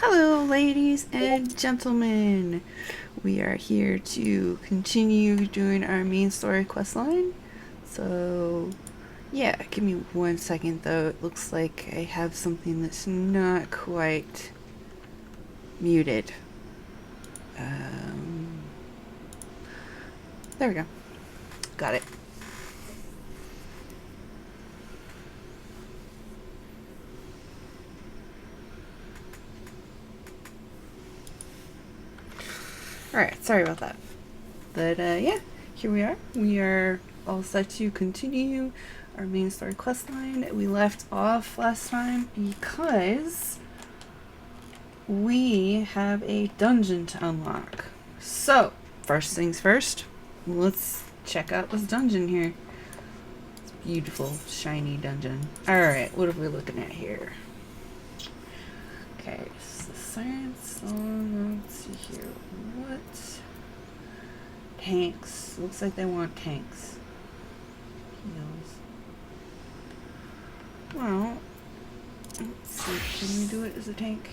Hello, ladies and gentlemen. We are here to continue doing our main story questline. So, yeah, give me 1 second though. It looks like I have something that's not quite muted. There we go. Got it. Alright, sorry about that. But yeah, here we are. We are all set to continue our main story questline. We left off last time because we have a dungeon to unlock. So, first things first, let's check out this dungeon here. It's a beautiful, shiny dungeon. Alright, what are we looking at here? Okay, so science, let's see here. What? Tanks. Looks like they want tanks. Heals. Well, let's see. Can we do it as a tank?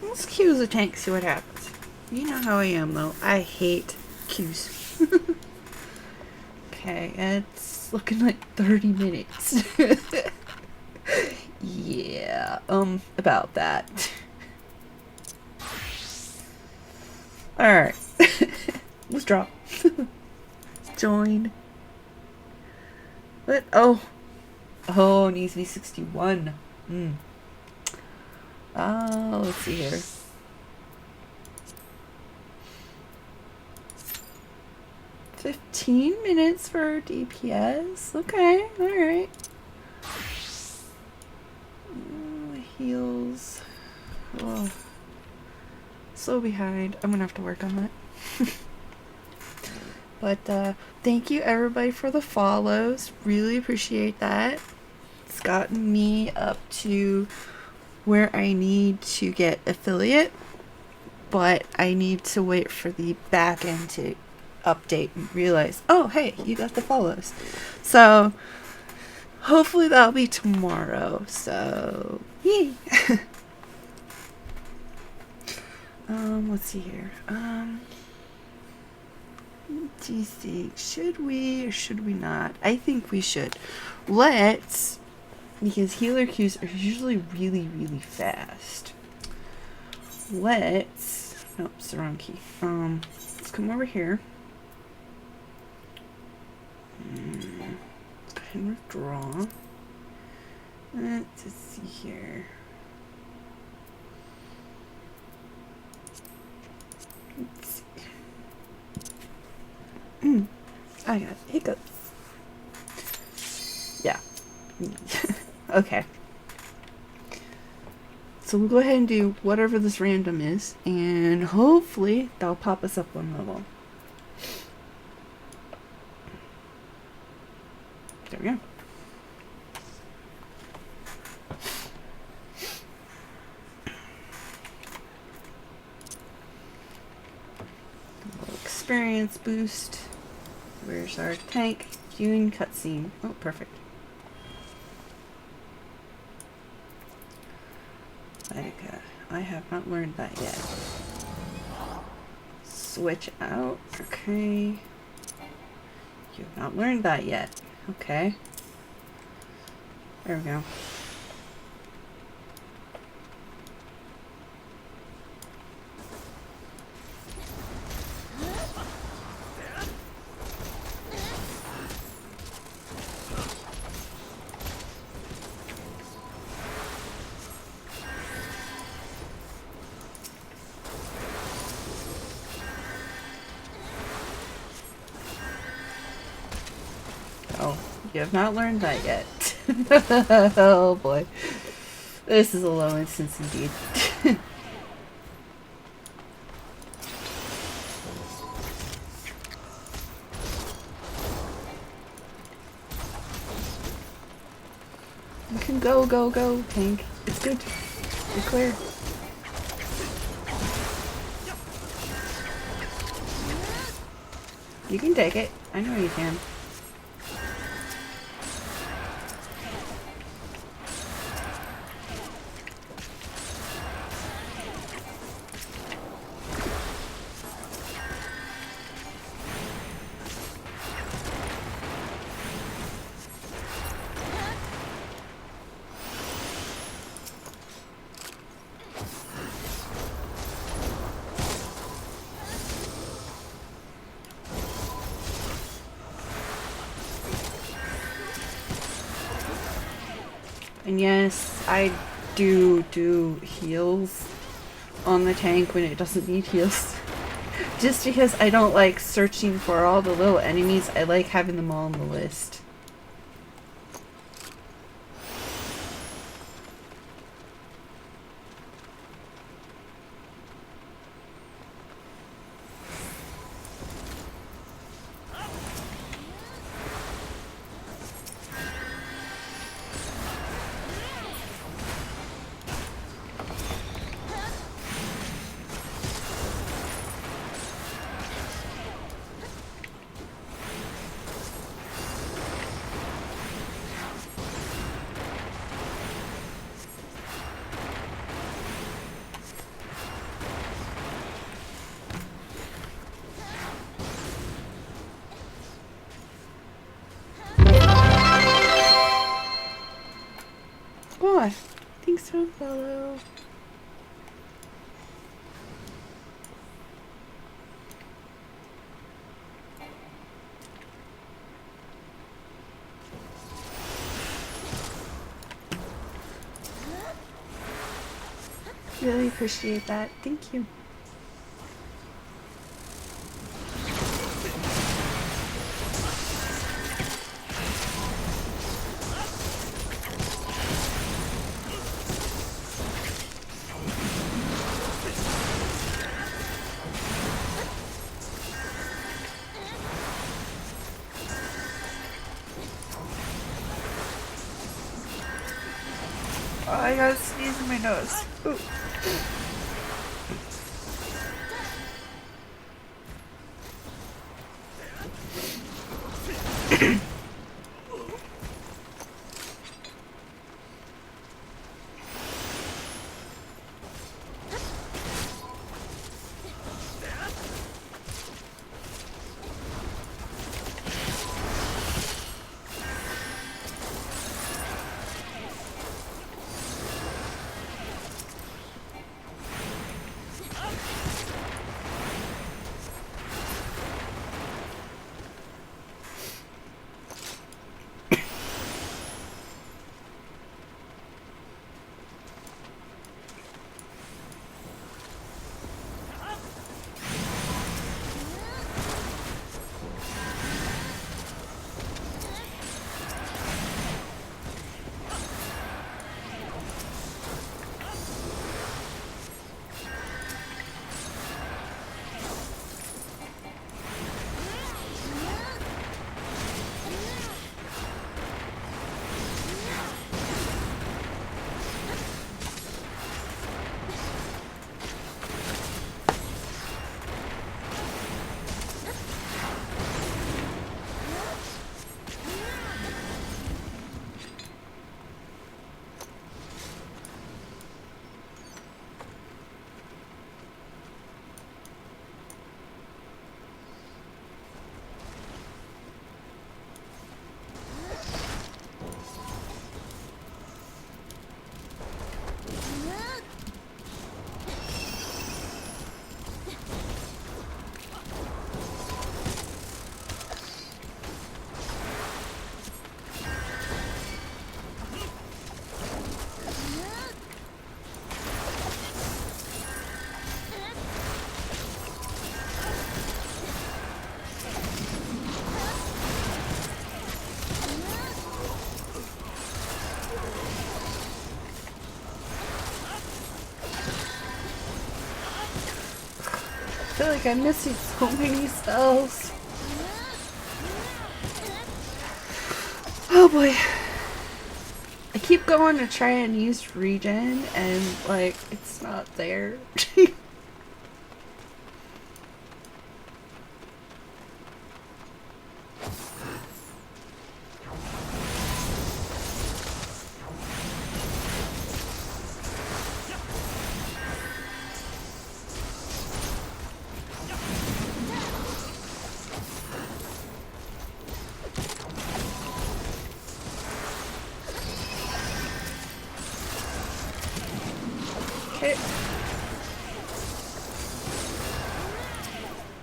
Let's queue as a tank, see what happens. You know how I am, though. I hate queues. Okay, it's looking like 30 minutes. Yeah, about that. Alright. Withdraw. Join. What? Oh, it needs to be 61. Let's see here. "15 minutes for DPS. Okay, alright. Heals. Oh, so behind. I'm gonna have to work on that. But thank you everybody for the follows. Really appreciate that. It's gotten me up to where I need to get affiliate, but I need to wait for the back end to update and realize, oh hey, you got the follows. So hopefully that'll be tomorrow. So yay. Let's see here. Do you think, should we or should we not? I think we should. Let's, because healer queues are usually really, really fast. Let's, oh, it's the wrong key. Let's come over here. Let's go ahead and withdraw. Let's see here. Let's see. I got hiccups. Yeah. Okay. So we'll go ahead and do whatever this random is, and hopefully that'll pop us up one level. There we go. Experience boost. Where's our tank? Viewing cutscene. Oh, perfect. I have not learned that yet. Switch out. Okay. You have not learned that yet. Okay. There we go. Oh, you have not learned that yet. Oh boy. This is a low instance indeed. You can go, tank. It's good. You're clear. You can take it. I know you can. And yes, I do heals on the tank when it doesn't need heals. Just because I don't like searching for all the little enemies, I like having them all on the list. What? Thanks so, fellow. Really appreciate that. Thank you. Oh, I got a sneeze in my nose. Ooh. I feel like I'm missing so many spells. Oh boy. I keep going to try and use regen and like it's not there.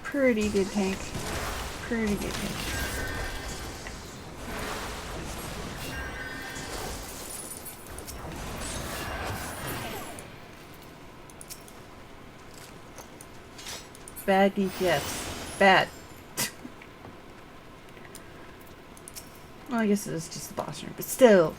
Pretty good tank. Pretty good tank. Bad DPS. Bad. Well, I guess it was just the boss room, but still.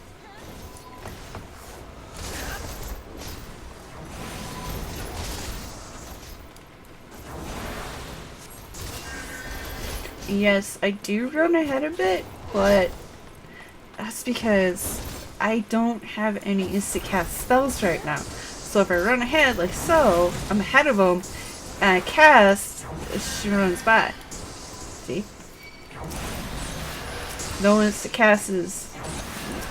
Yes, I do run ahead a bit, but that's because I don't have any instant cast spells right now. So if I run ahead like so, I'm ahead of them, and I cast, she runs by. See? No instant cast is,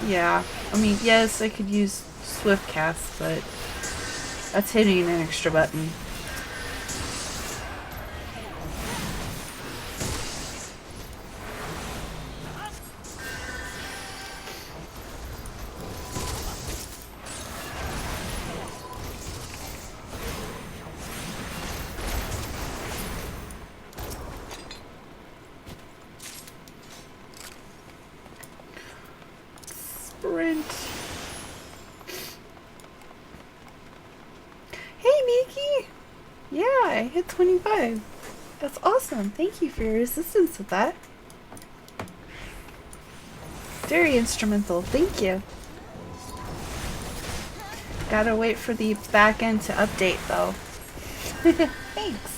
yeah. I mean, yes, I could use swift cast, but that's hitting an extra button. Sprint. Hey, Miki! Yeah, I hit 25. That's awesome. Thank you for your assistance with that. Very instrumental. Thank you. Gotta wait for the back end to update, though. Thanks.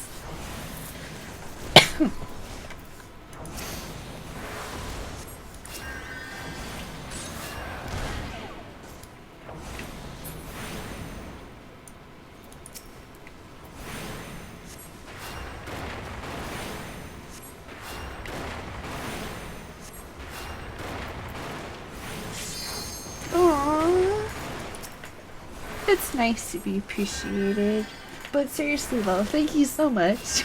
Aww. It's nice to be appreciated. But seriously though, thank you so much.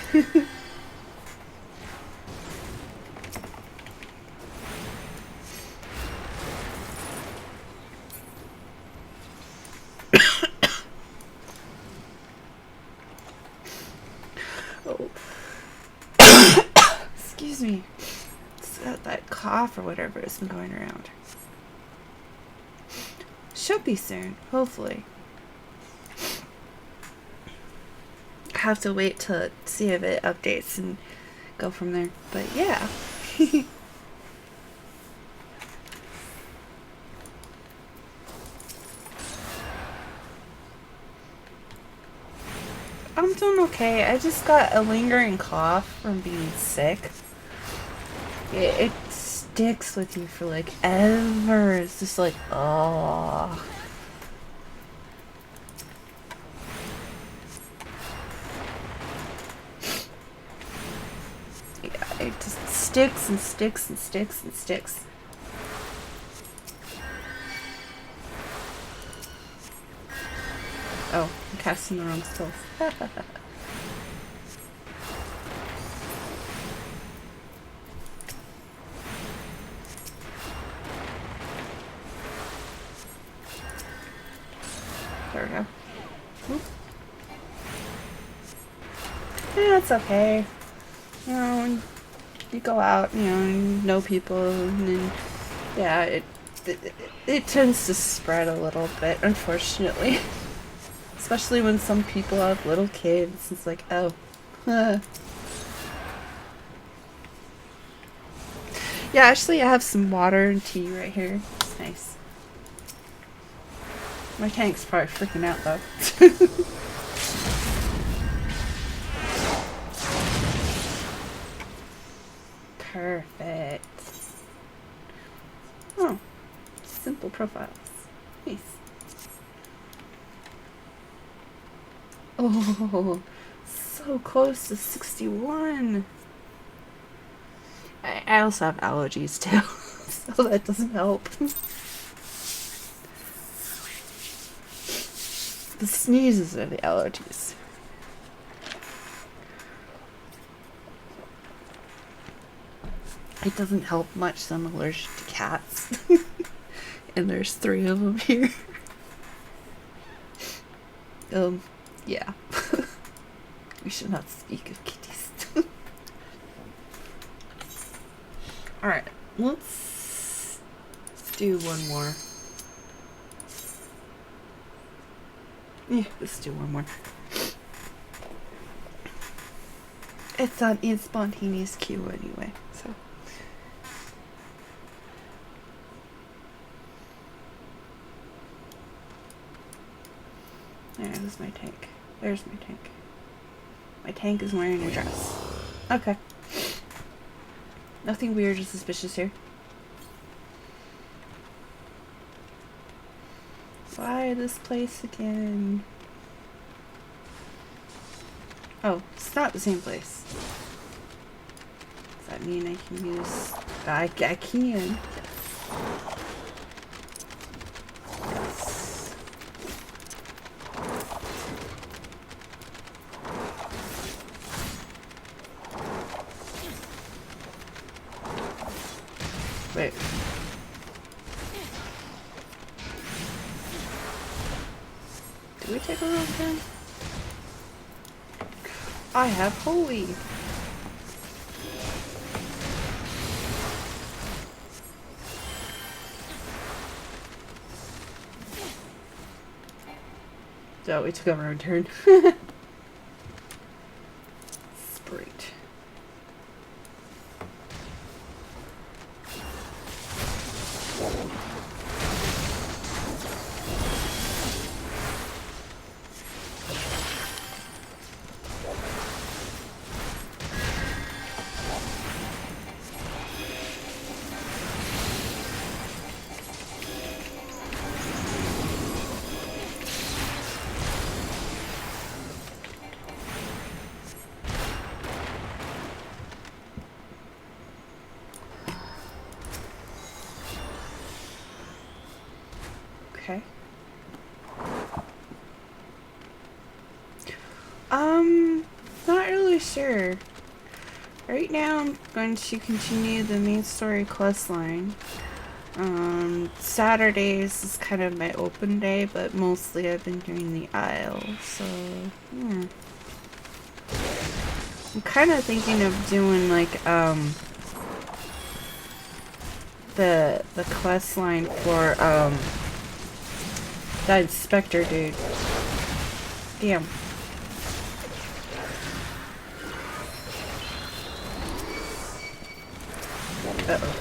Oh. Excuse me. It's that cough or whatever has been going around. Should be soon, hopefully. Have to wait to see if it updates and go from there. But yeah. I'm doing okay. I just got a lingering cough from being sick. It sticks with you for like ever. It's just like, oh. Yeah, it just sticks and sticks and sticks and sticks. Oh, I'm casting the wrong spells. There we go. Oop. Yeah, it's okay. You know, you go out, you know people, and then, yeah, it tends to spread a little bit, unfortunately. Especially when some people have little kids. It's like, oh. Yeah, actually I have some water and tea right here. It's nice. My tank's probably freaking out though. Perfect. Oh, simple profiles. Nice. Oh, so close to 61. I also have allergies too, so that doesn't help. The sneezes are the allergies. It doesn't help much that I'm allergic to cats. And there's 3 of them here. Yeah. We should not speak of kitties. Alright, let's do one more. Yeah, let's do one more. It's on in spontaneous queue anyway, so. There's my tank. There's my tank. My tank is wearing a dress. Okay. Nothing weird or suspicious here. Why this place again? Oh, it's not the same place. Does that mean I can use... I can. Yes. Wait. Did we take a wrong turn? I have holy. So we took a wrong turn. Sprite. Okay. Not really sure. Right now I'm going to continue the main story quest line. Saturdays is kind of my open day, but mostly I've been doing the Isle, so yeah. I'm kind of thinking of doing like the quest line for that inspector dude. Damn. Uh-oh.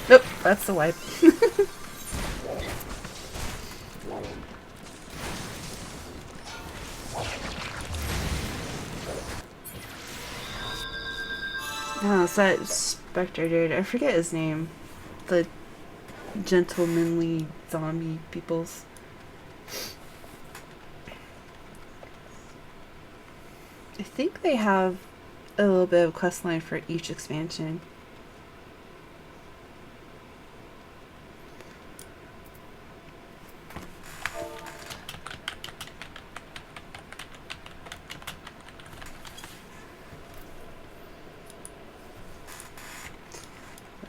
Nope, that's the wipe. No, it's that inspector dude. I forget his name. The gentlemanly zombie peoples. I think they have a little bit of questline for each expansion.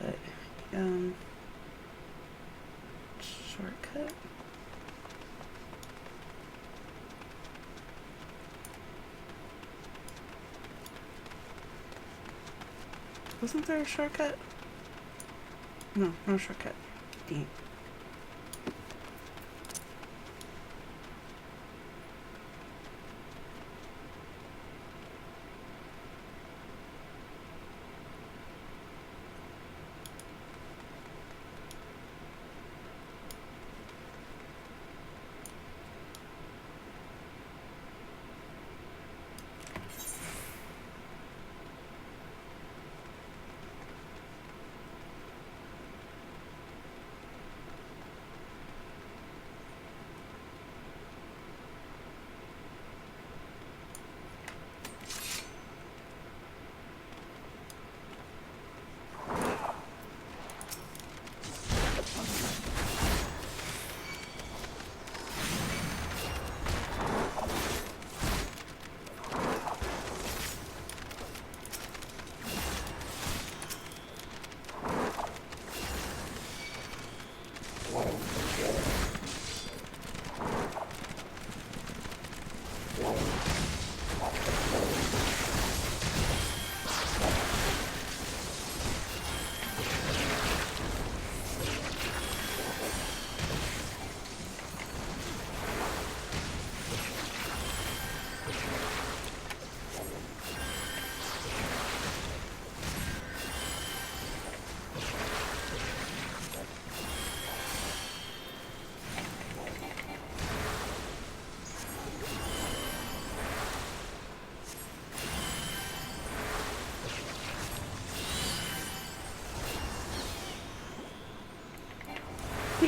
But, shortcut. Wasn't there a shortcut? No, no shortcut. Damn.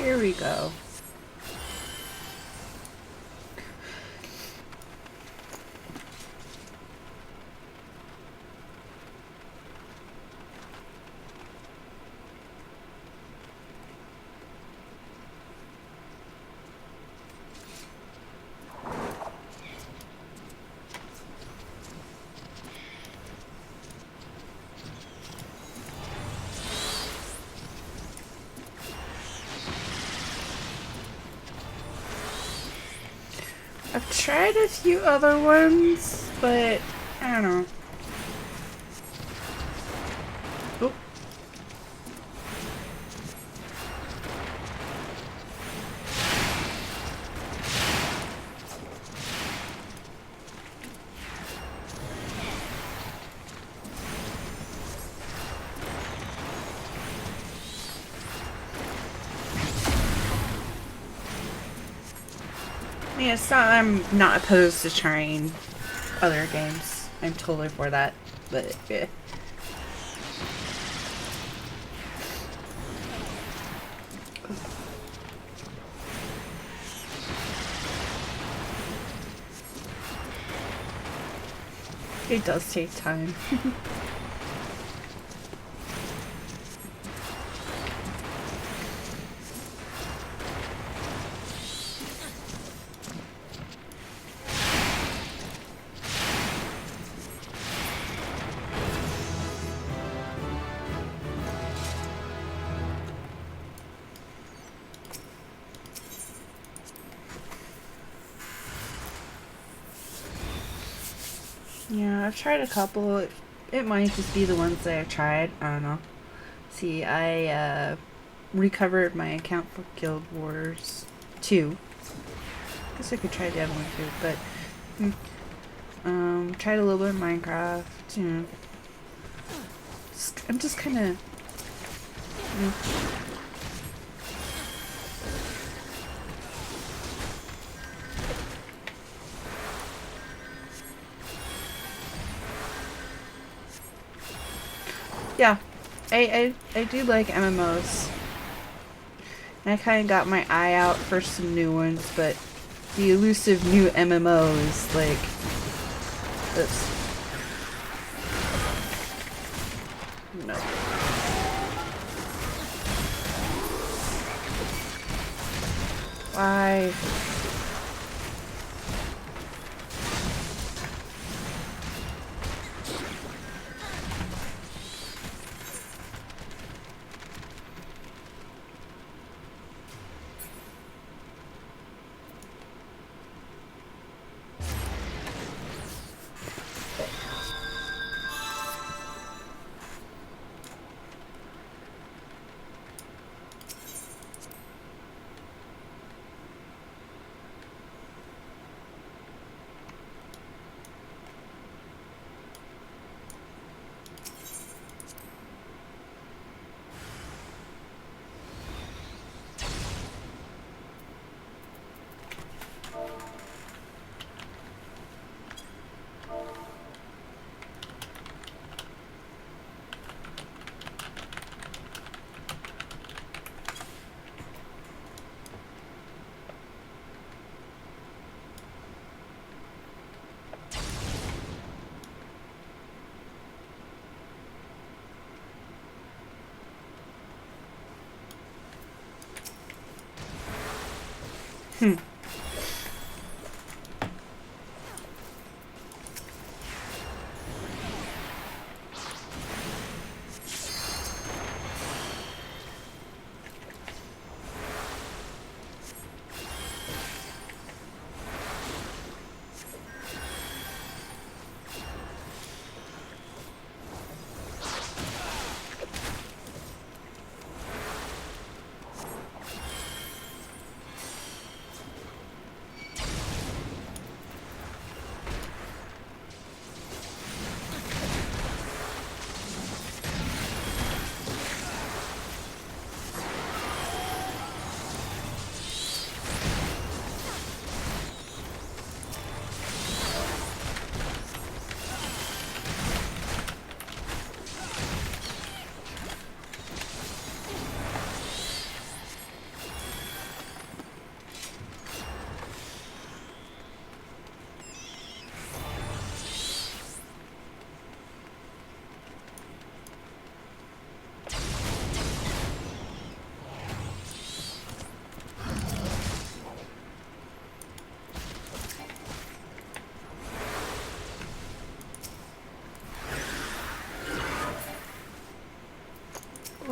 Here we go. I've tried a few other ones, but I don't know. Oh. Yeah, it's not, I'm not opposed to trying other games. I'm totally for that, but yeah. It does take time. Yeah, I've tried a couple. It might just be the ones that I've tried. I don't know. See, I recovered my account for Guild Wars 2. Guess I could try the other one too, but tried a little bit of Minecraft. You know, I'm just kind of. Yeah, I do like MMOs. And I kind of got my eye out for some new ones, but the elusive new MMOs, like this. No. Why?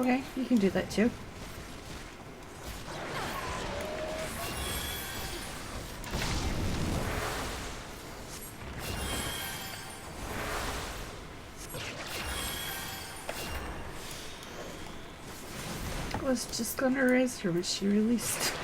Okay, you can do that too. I was just gonna raise her, but she released.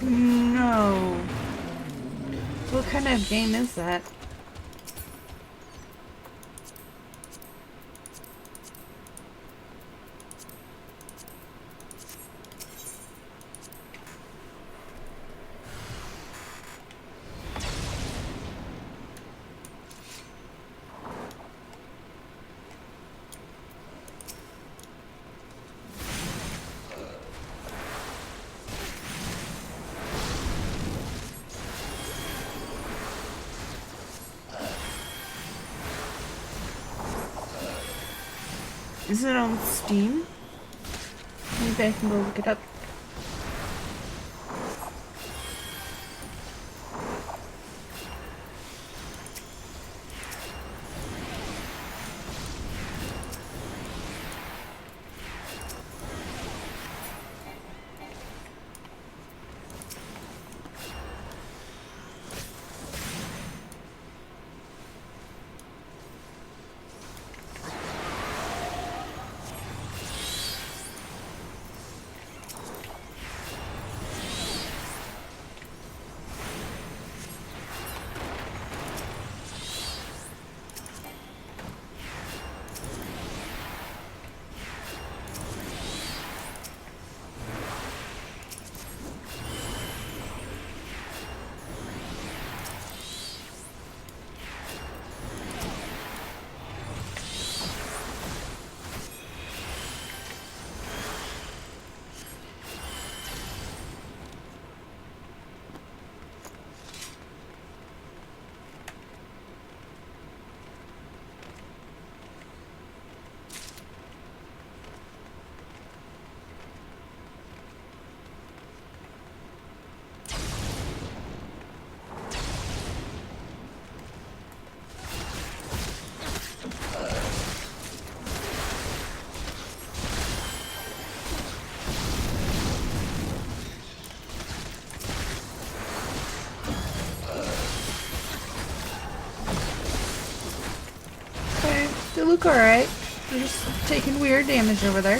No. What kind of game is that? Is it on Steam? Maybe I can go look it up. look alright. They're just taking weird damage over there.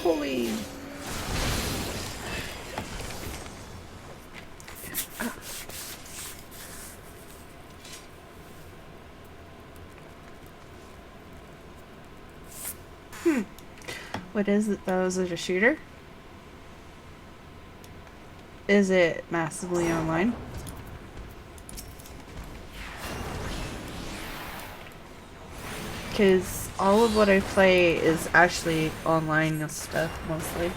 Holy. What is it though? Is it a shooter? Is it massively online? Because all of what I play is actually online stuff mostly.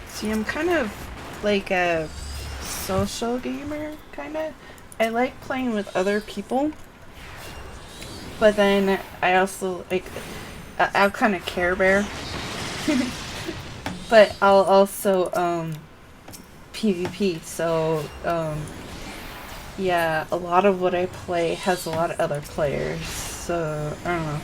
See, I'm kind of like a social gamer, kind of. I like playing with other people, but then I also, like, I'll kind of Care Bear, but I'll also, PvP, so, yeah, a lot of what I play has a lot of other players, so, I don't know.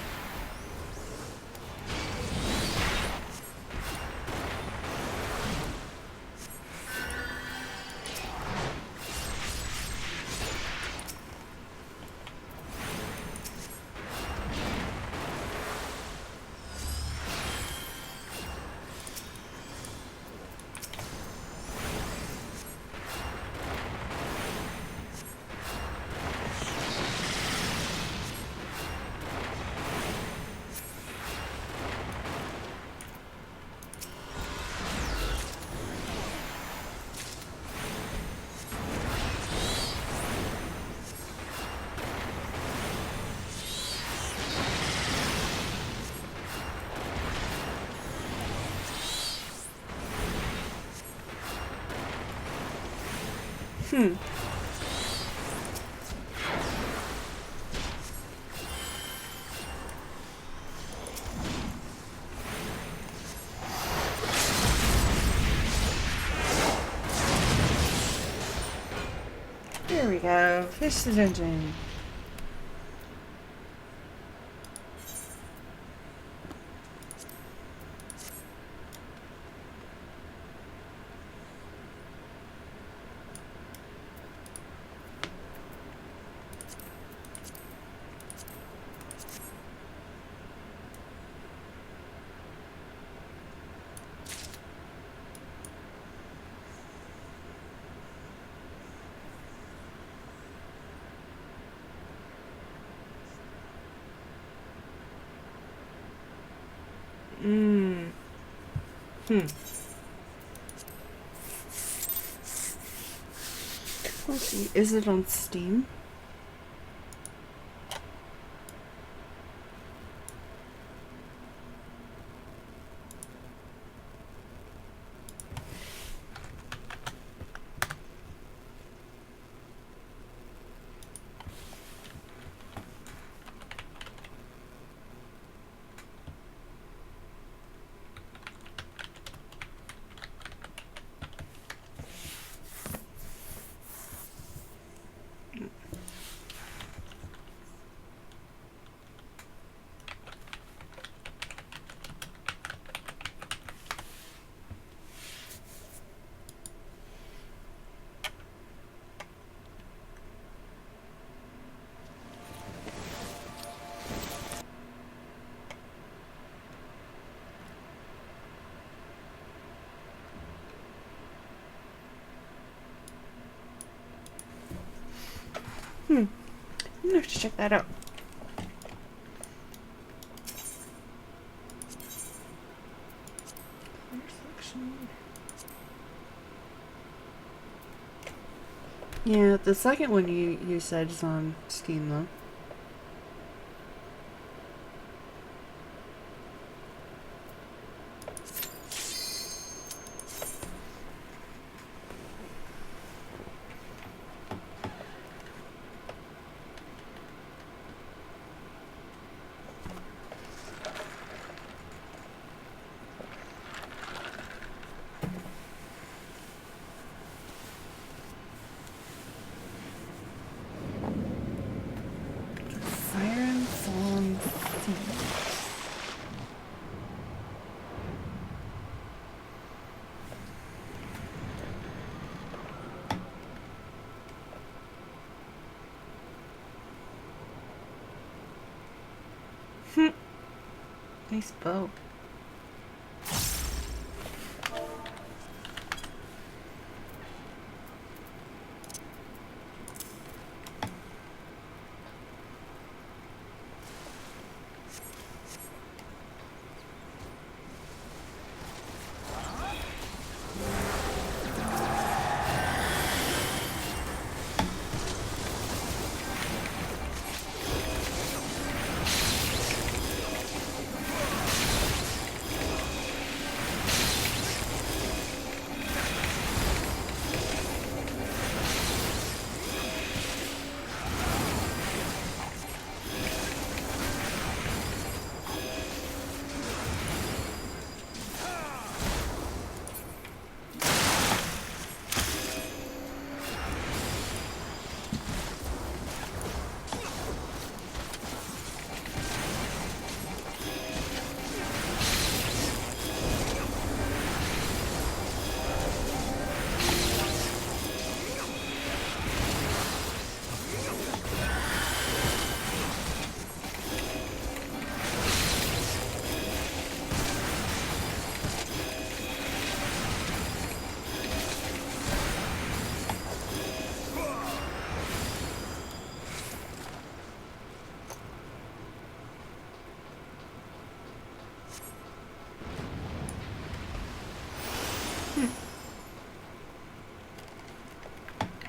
There we go. Fish the dungeon. Let's see, is it on Steam? I'm gonna have to check that out. Yeah, the second one you said is on Steam though. Nice bow.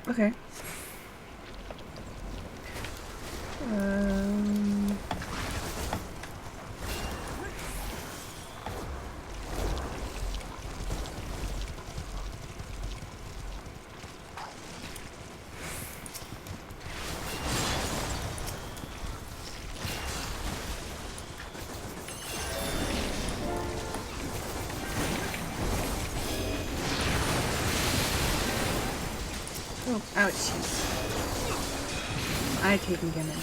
Okay. Oh, ouch. I taken damage.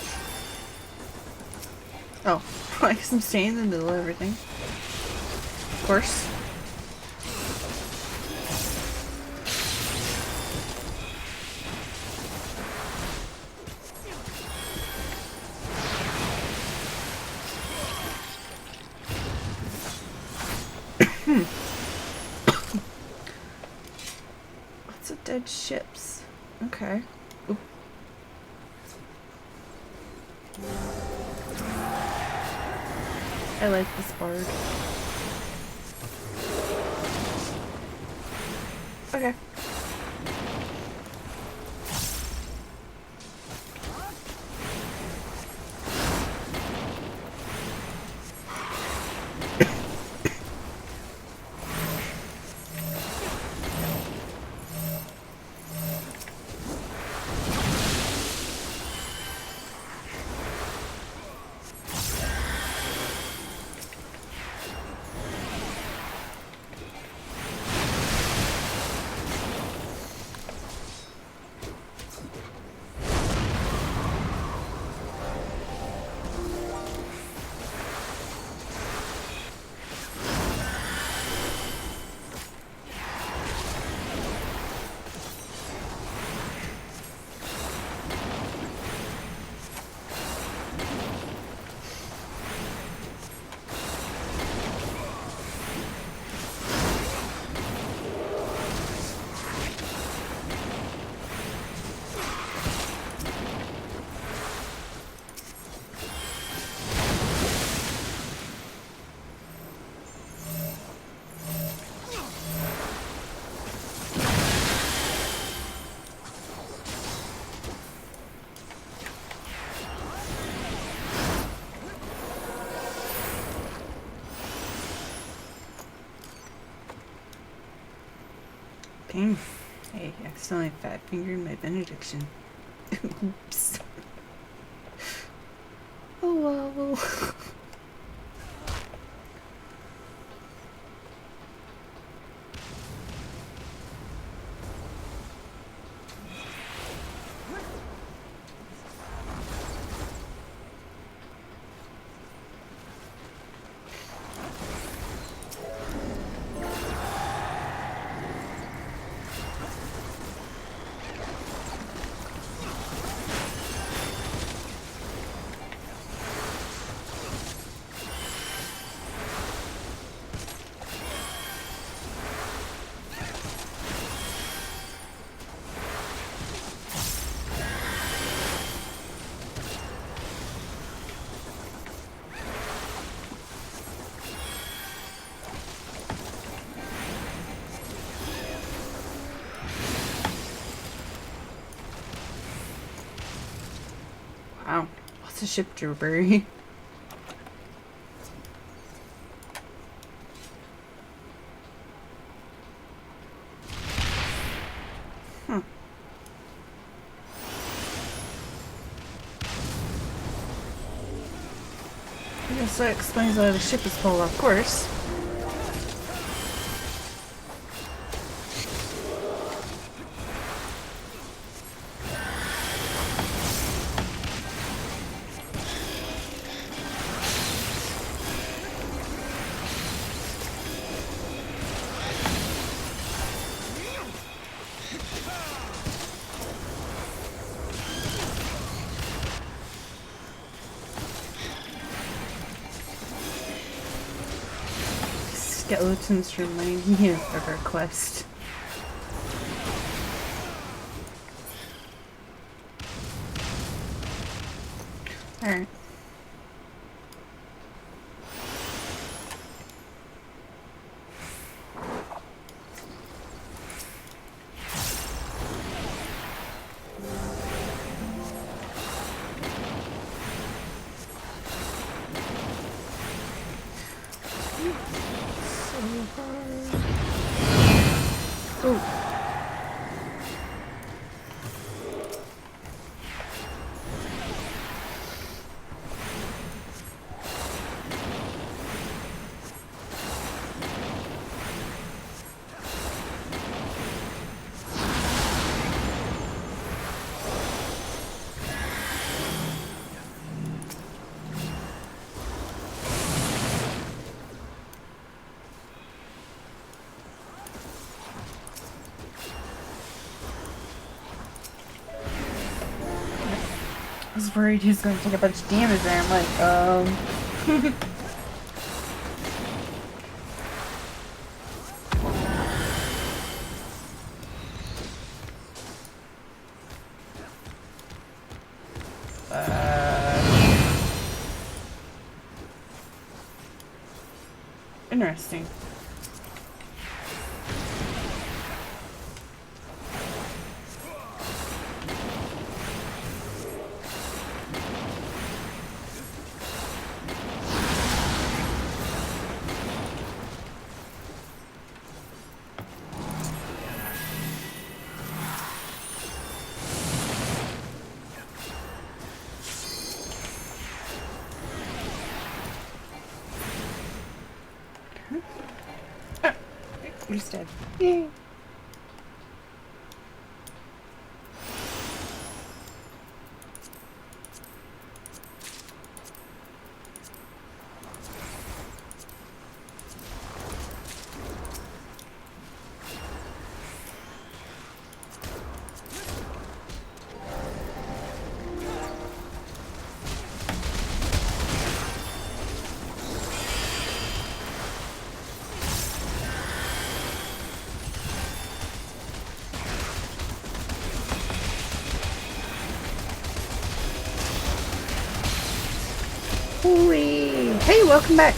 Oh, I guess I'm staying in the middle of everything. Of course. Lots of dead ships. Okay. Ooh. I like this bard. Okay. Dang. I accidentally fat fingered my benediction. Oops. Oh well. Wow, lots of ship jewelry. Huh. I guess that explains why the ship is full, of course. Skeletons remind me of our quest. Alright. I was worried he was going to take a bunch of damage there. I'm like, Interesting. He's dead. Yay. Whee! Hey, welcome back.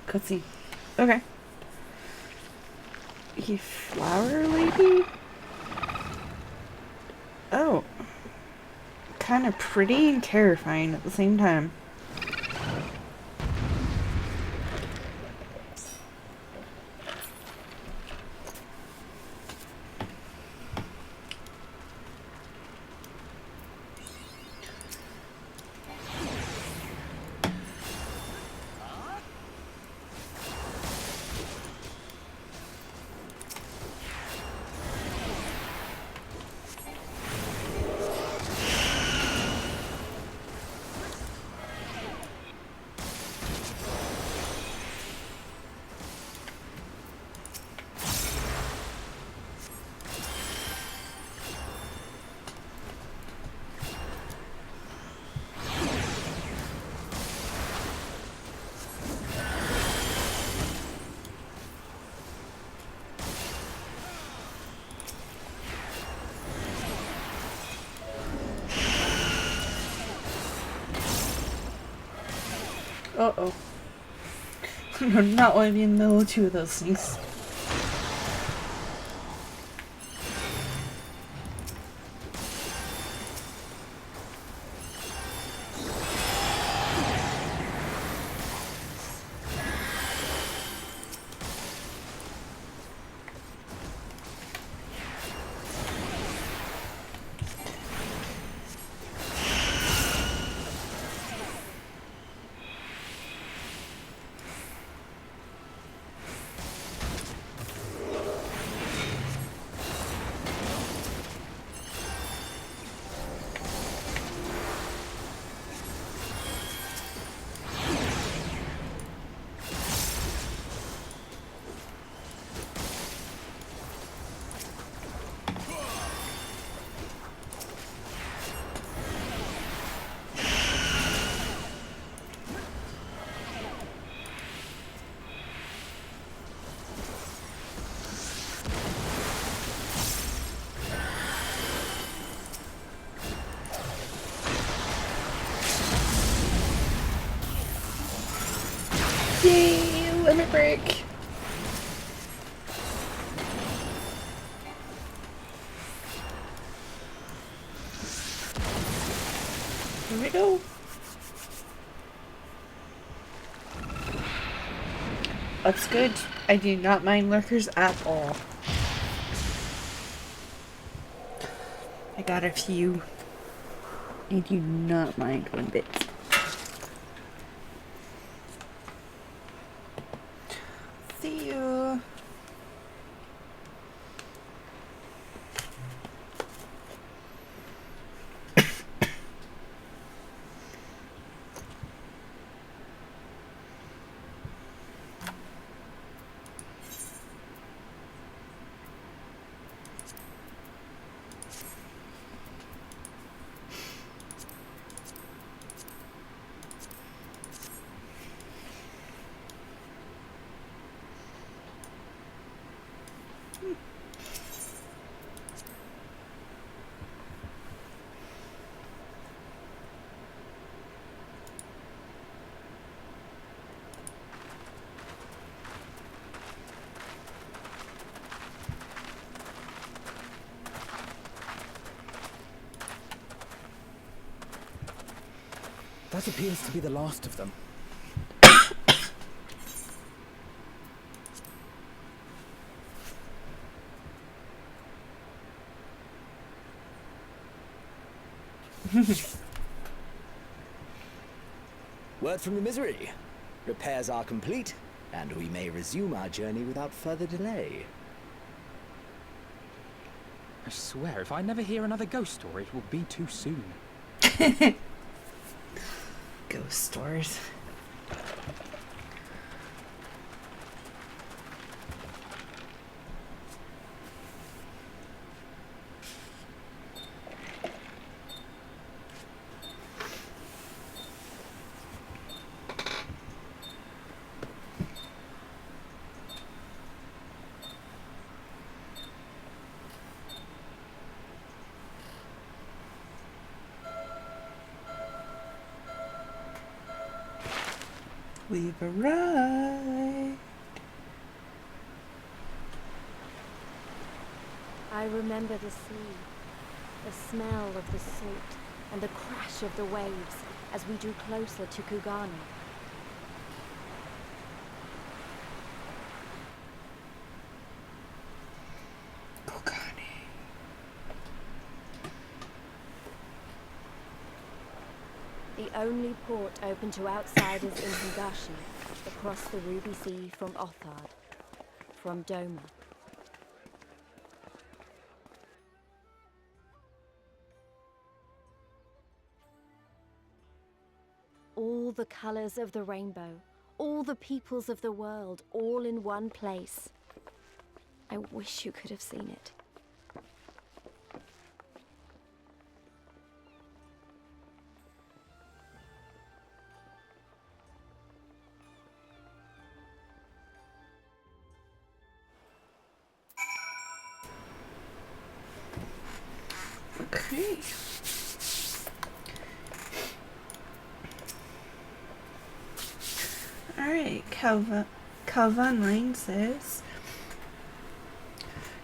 Cutscene. Okay. A flower lady? Oh. Kind of pretty and terrifying at the same time. Uh-oh. I do not want to be in the middle of two of those things. Yay! Limit break! Here we go. That's good. I do not mind lurkers at all. I got a few. I do not mind one bit. See you. That appears to be the last of them. Word from the Misery. Repairs are complete, and we may resume our journey without further delay. I swear, if I never hear another ghost story, it will be too soon. Ghost stories. We've arrived. I remember the sea, the smell of the salt, and the crash of the waves as we drew closer to Qiqirn. The only port open to outsiders in Hingashi, across the Ruby Sea from Othard, from Doma. All the colors of the rainbow, all the peoples of the world, all in one place. I wish you could have seen it. Okay. Alright, Calvin Lane says,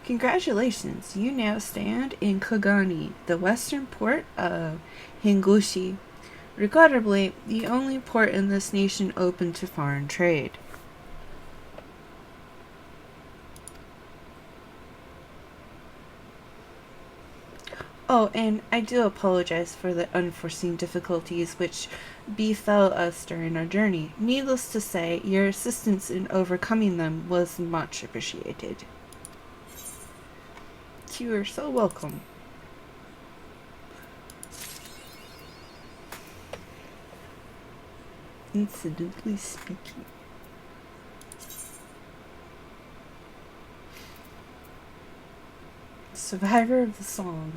congratulations, you now stand in Kogani, the western port of Hingushi, regrettably the only port in this nation open to foreign trade. Oh, and I do apologize for the unforeseen difficulties which befell us during our journey. Needless to say, your assistance in overcoming them was much appreciated. You are so welcome. Incidentally speaking. Survivor of the song.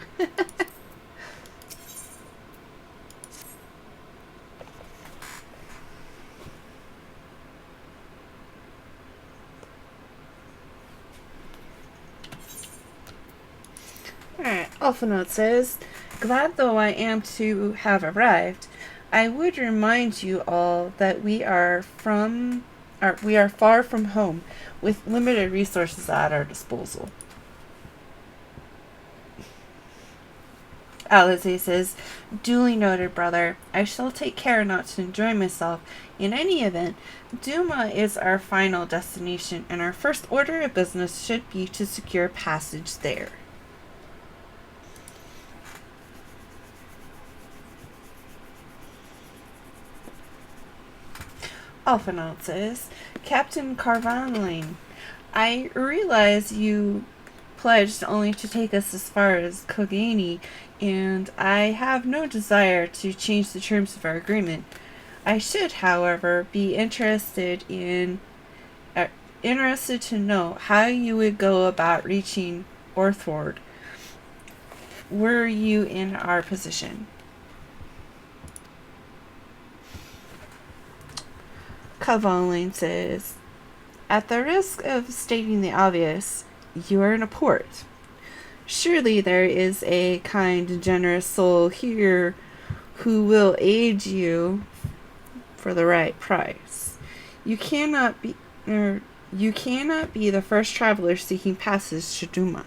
Alright, Alphanote says, glad though I am to have arrived, I would remind you all that we are far from home, with limited resources at our disposal. Alize says, duly noted, brother. I shall take care not to enjoy myself. In any event, Duma is our final destination, and our first order of business should be to secure passage there. Alphanaut says, Captain Carvanlane, I realize you pledged only to take us as far as Kogani, and I have no desire to change the terms of our agreement. I should, however, be interested to know how you would go about reaching Orthward were you in our position. Cavalane says, at the risk of stating the obvious, you are in a port. Surely there is a kind and generous soul here who will aid you for the right price. You cannot be the first traveler seeking passage to Duma.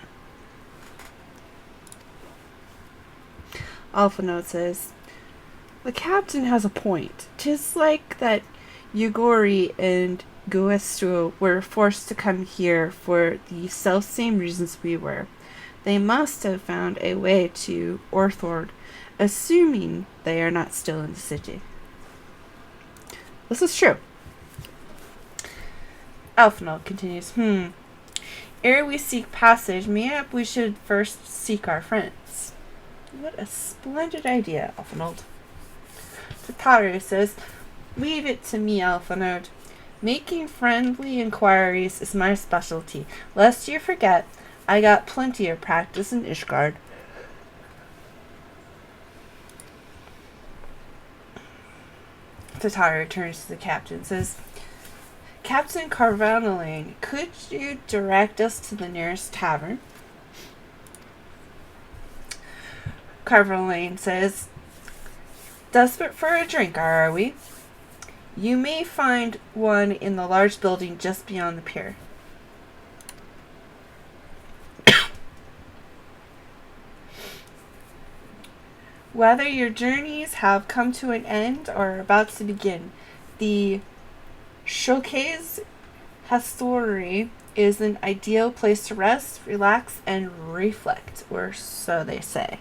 Alphanote says, the captain has a point. 'Tis like that Yugori and Guestro were forced to come here for the self-same reasons we were. They must have found a way to Orthward, assuming they are not still in the city. This is true. Alphanol continues, ere we seek passage, mayhap we should first seek our friends. What a splendid idea, Alphanold. Tataru says, leave it to me, Alphanold. Making friendly inquiries is my specialty. Lest you forget, I got plenty of practice in Ishgard. Tataru turns to the captain and says, Captain Carvanalane, could you direct us to the nearest tavern? Carvanalane says, desperate for a drink, are we? You may find one in the large building just beyond the pier. Whether your journeys have come to an end or are about to begin, the Showcase Hostelry is an ideal place to rest, relax, and reflect, or so they say.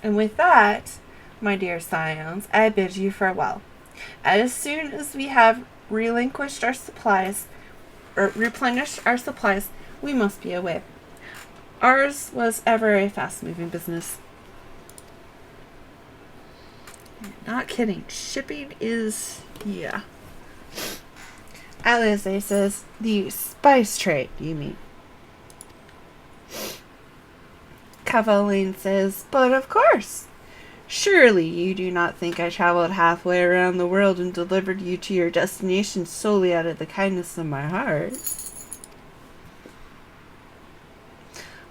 And with that, my dear scions, I bid you farewell. As soon as we have relinquished our supplies, or replenished our supplies, we must be away. Ours was ever a fast-moving business. Not kidding. Shipping is, yeah. Lyse says, the spice trade, you mean? Cavaline says, but of course. Surely you do not think I traveled halfway around the world and delivered you to your destination solely out of the kindness of my heart.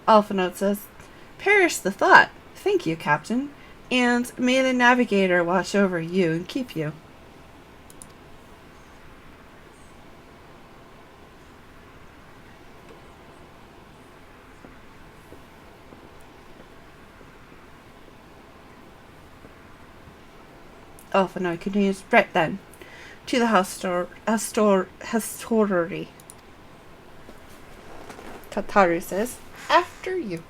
Alphinaud says, perish the thought. Thank you, Captain. And may the navigator watch over you and keep you. Alphinaud continues, right then, to the hostelry. Kataru says, after you.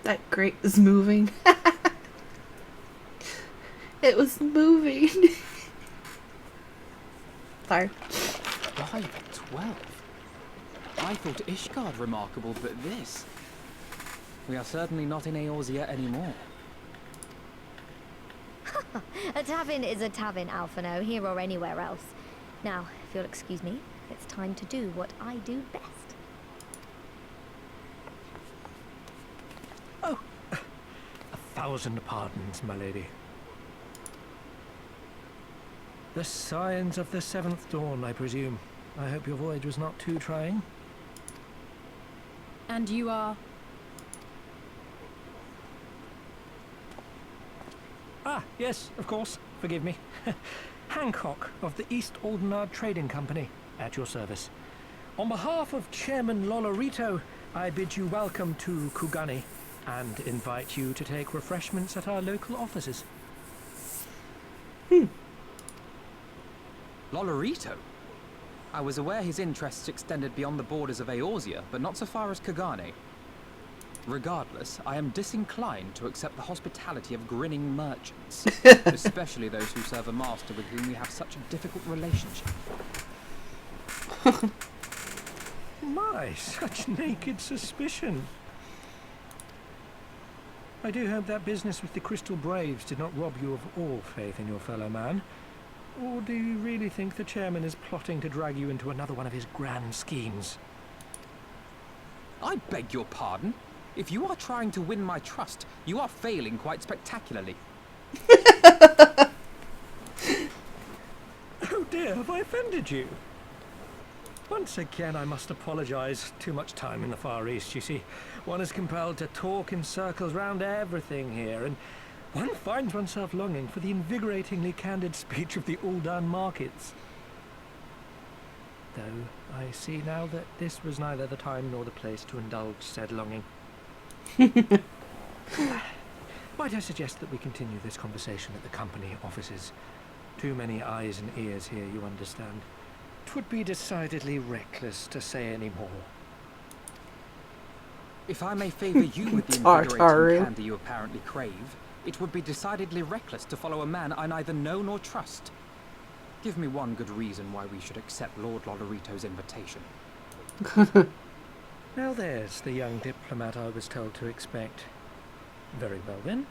That grate is moving. It was moving. Sorry. 512. I thought Ishgard remarkable, but this... We are certainly not in Eorzea anymore. A tavern is a tavern, Alphinaud, here or anywhere else. Now, if you'll excuse me, it's time to do what I do best. Oh, 1,000 pardons, my lady. The signs of the 7th dawn, I presume. I hope your voyage was not too trying. And you are? Ah, yes, of course. Forgive me. Hancock of the East Aldenard Trading Company, at your service. On behalf of Chairman Lolorito, I bid you welcome to Kugani and invite you to take refreshments at our local offices. Lolorito? I was aware his interests extended beyond the borders of Eorzea, but not so far as Qiqirn. Regardless, I am disinclined to accept the hospitality of grinning merchants, especially those who serve a master with whom we have such a difficult relationship. My, such naked suspicion. I do hope that business with the Crystal Braves did not rob you of all faith in your fellow man. Or do you really think the chairman is plotting to drag you into another one of his grand schemes? I beg your pardon? If you are trying to win my trust, you are failing quite spectacularly. Oh dear, have I offended you? Once again, I must apologize. Too much time in the Far East, you see. One is compelled to talk in circles round everything here, and one finds oneself longing for the invigoratingly candid speech of the Uldan markets. Though I see now that this was neither the time nor the place to indulge said longing. Might I suggest that we continue this conversation at the company offices? Too many eyes and ears here, you understand. 'Twould be decidedly reckless to say any more. If I may favor you with the invigorating candy you apparently crave, it would be decidedly reckless to follow a man I neither know nor trust. Give me one good reason why we should accept Lord Lolorito's invitation. Now there's the young diplomat I was told to expect. Very well then,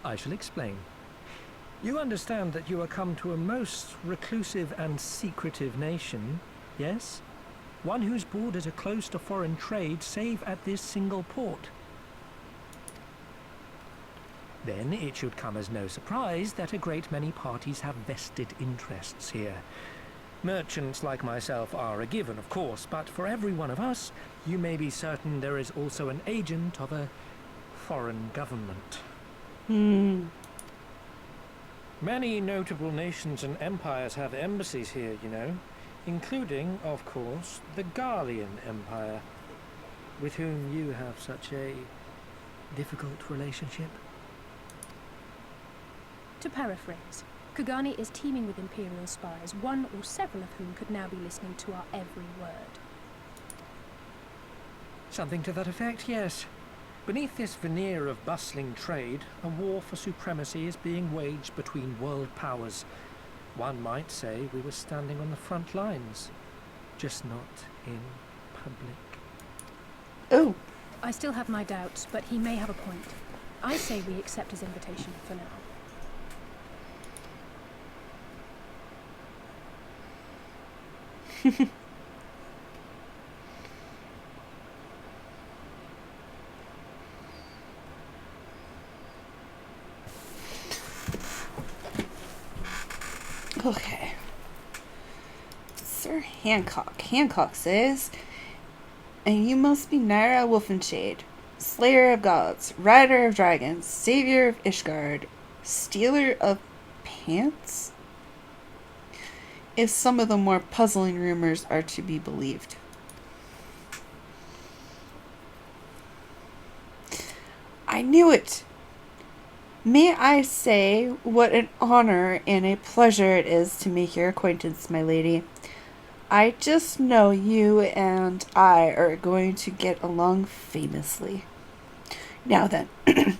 I shall explain. You understand that you are come to a most reclusive and secretive nation, yes? One whose borders are close to foreign trade save at this single port. Then it should come as no surprise that a great many parties have vested interests here. Merchants like myself are a given, of course, but for every one of us, you may be certain there is also an agent of a foreign government. Many notable nations and empires have embassies here, you know, including, of course, the Garlean Empire, with whom you have such a difficult relationship. To paraphrase, Qiqirn is teeming with Imperial spies, one or several of whom could now be listening to our every word. Something to that effect, yes. Beneath this veneer of bustling trade, a war for supremacy is being waged between world powers. One might say we were standing on the front lines, just not in public. Oh. I still have my doubts, but he may have a point. I say we accept his invitation for now. Okay. Sir Hancock. Hancock says, and you must be Nyra Wulfenshade, Slayer of Gods, Rider of Dragons, Savior of Ishgard, Stealer of Pants? If some of the more puzzling rumors are to be believed. I knew it! May I say what an honor and a pleasure it is to make your acquaintance, my lady. I just know you and I are going to get along famously. Now then,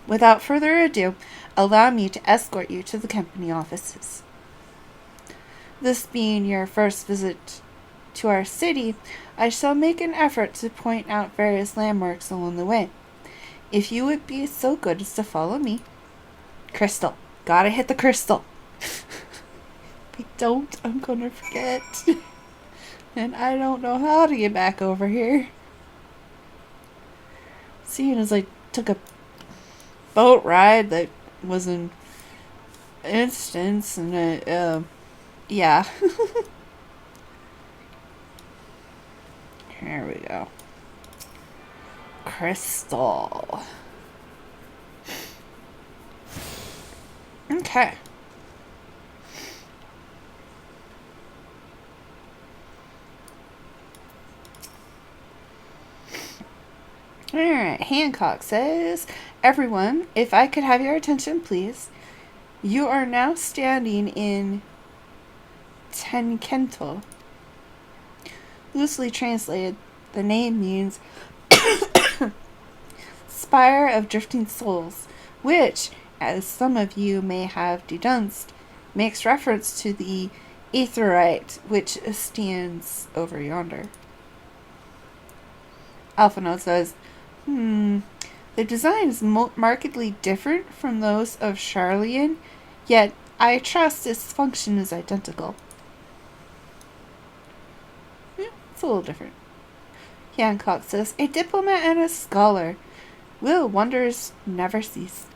without further ado, allow me to escort you to the company offices. This being your first visit to our city, I shall make an effort to point out various landmarks along the way. If you would be so good as to follow me. Crystal. Gotta hit the crystal. If I don't, I'm gonna forget. And I don't know how to get back over here. Seeing as I took a boat ride that was an instance and yeah. Here we go. Crystal. Okay. Alright, Hancock says, everyone, if I could have your attention, please. You are now standing in Tenkento. Loosely translated, the name means Spire of Drifting Souls, which, as some of you may have deduced, makes reference to the aetheryte which stands over yonder. Alphinaud says, the design is markedly different from those of Charlian, yet I trust its function is identical. It's a little different. Hancock says, a diplomat and a scholar. Will wonders never cease.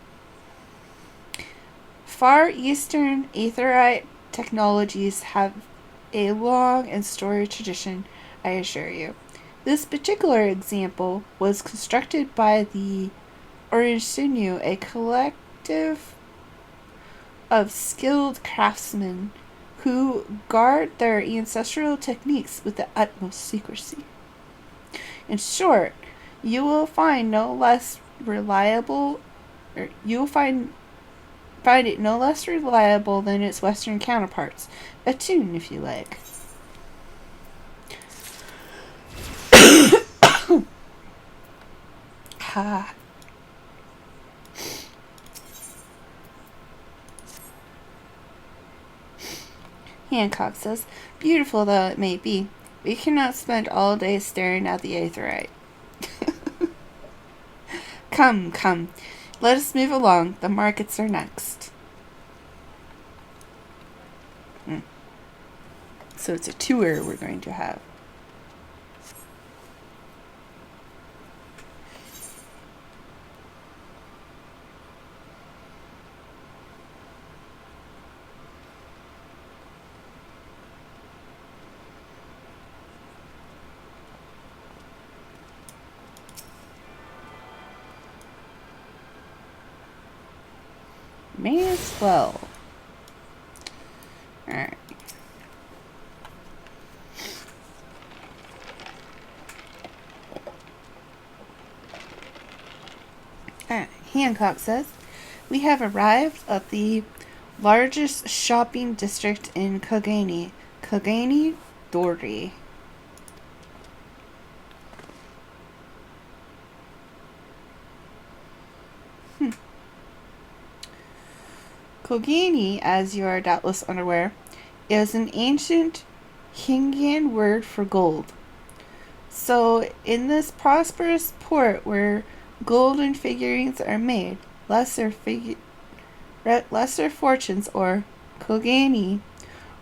Far Eastern aetheryte technologies have a long and storied tradition, I assure you. This particular example was constructed by the Orishinu, a collective of skilled craftsmen who guard their ancestral techniques with the utmost secrecy. In short, you will find no less reliable, or you will find it no less reliable than its Western counterparts. Attune, if you like. Ha. Hancock says, beautiful though it may be, we cannot spend all day staring at the aetheryte. Come, come. Let us move along. The markets are next. So it's a tour we're going to have. May as well. Alright. Hancock says, we have arrived at the largest shopping district in Qiqirn. Qiqirn Dory. Qiqirn, as you are doubtless unaware, is an ancient Qiqirn word for gold. So, in this prosperous port where golden figurines are made, lesser fortunes, or Qiqirn,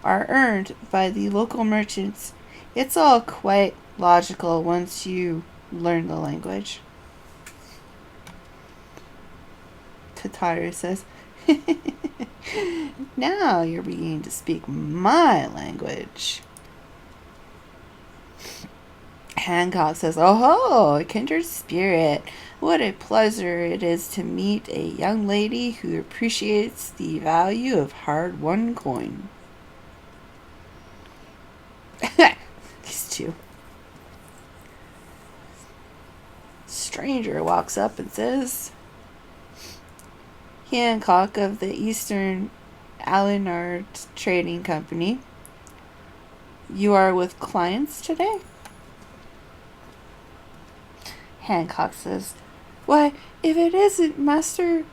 are earned by the local merchants. It's all quite logical once you learn the language. Tataru says, now you're beginning to speak my language. Hancock says, oh, kindred spirit. What a pleasure it is to meet a young lady who appreciates the value of hard-won coin. These two. Stranger walks up and says, Hancock of the Eastern Alinard Trading Company. You are with clients today? Hancock says, why, if it isn't Master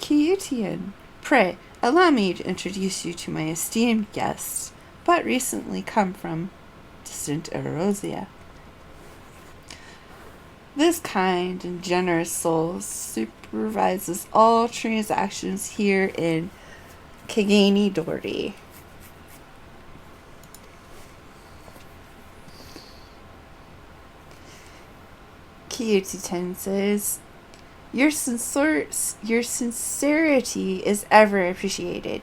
Qiqirn, pray, allow me to introduce you to my esteemed guest, but recently come from distant Erosia. This kind and generous soul supervises all transactions here in Qiqirn Dory. Qiqirn says, your sincerity is ever appreciated.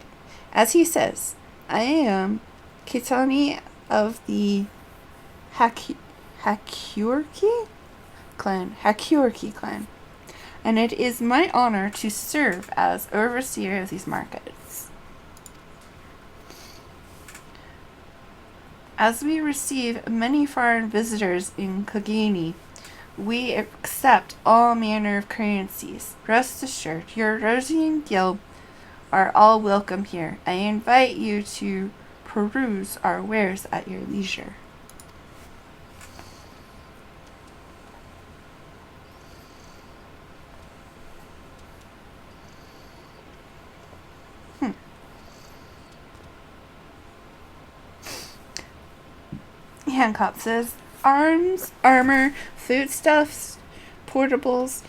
As he says, I am Kitani of the Qiqirn clan, and it is my honor to serve as overseer of these markets. As we receive many foreign visitors in Qiqirn, we accept all manner of currencies. Rest assured, your Rosian Guild are all welcome here. I invite you to peruse our wares at your leisure. Hancock says, arms, armor, foodstuffs, portables.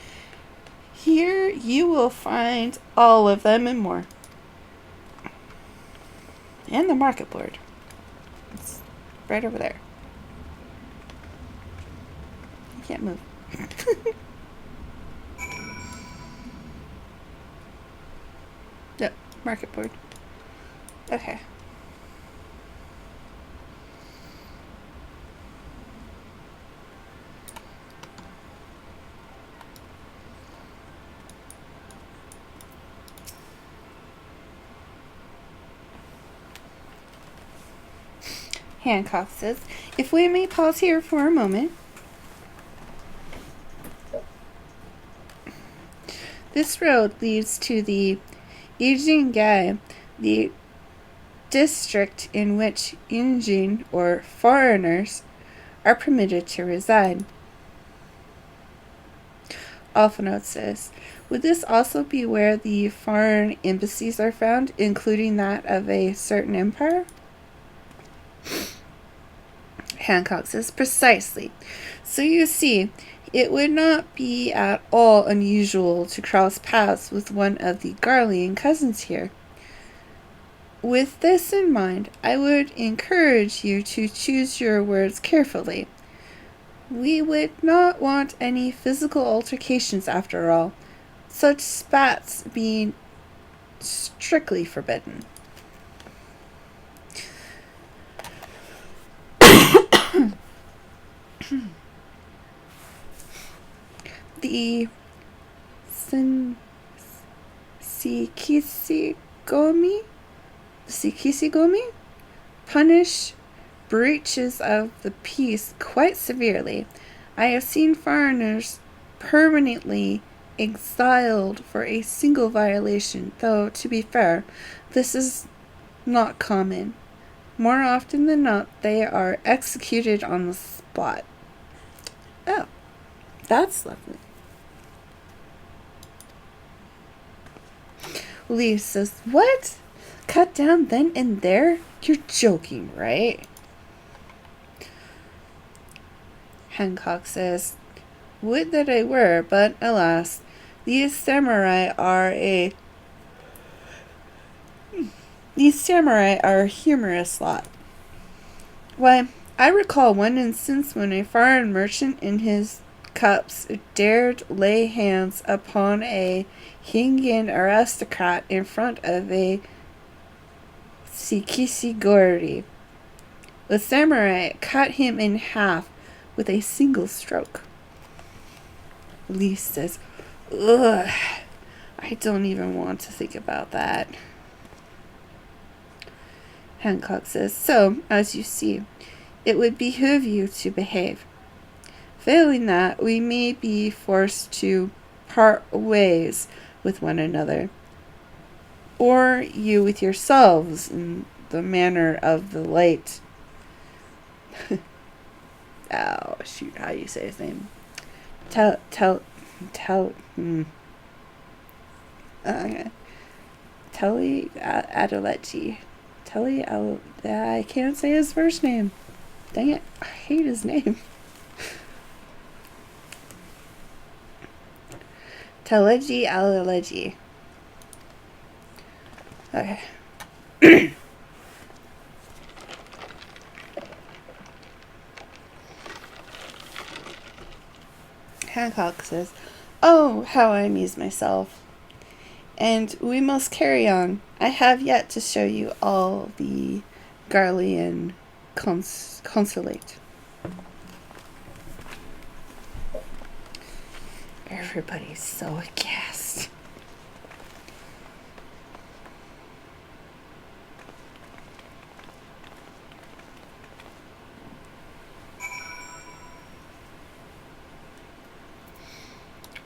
Here you will find all of them and more. And the market board. It's right over there. I can't move. Yep, market board. Okay. Hancock says, if we may pause here for a moment. This road leads to the Qiqirn, the district in which Injin, or foreigners, are permitted to reside. Alphinaud says, would this also be where the foreign embassies are found, including that of a certain empire? Hancock says, precisely. So you see, it would not be at all unusual to cross paths with one of the Garlean cousins here. With this in mind, I would encourage you to choose your words carefully. We would not want any physical altercations after all, such spats being strictly forbidden. The Sikisigumi punish breaches of the peace quite severely. I have seen foreigners permanently exiled for a single violation, though, to be fair, this is not common. More often than not, they are executed on the spot. Oh, that's lovely. Lyse says, what? Cut down then and there? You're joking, right? Hancock says, would that I were, but alas, these samurai are a humorous lot. Why, I recall one instance when a foreign merchant in his cups dared lay hands upon a Qiqirn aristocrat in front of a Sikisigori. The samurai cut him in half with a single stroke. Lyse says, ugh, I don't even want to think about that. Hancock says, so, as you see, it would behoove you to behave. Failing that, we may be forced to part ways with one another, or you with yourselves in the manner of the light. Oh, shoot, how do you say his name? Okay. Telly Adelechi. I can't say his first name. Dang it, I hate his name. Teleji Aleleji. Okay. Hancock says, oh, how I amuse myself. And we must carry on. I have yet to show you all the Garlean consulate. Everybody's so aghast.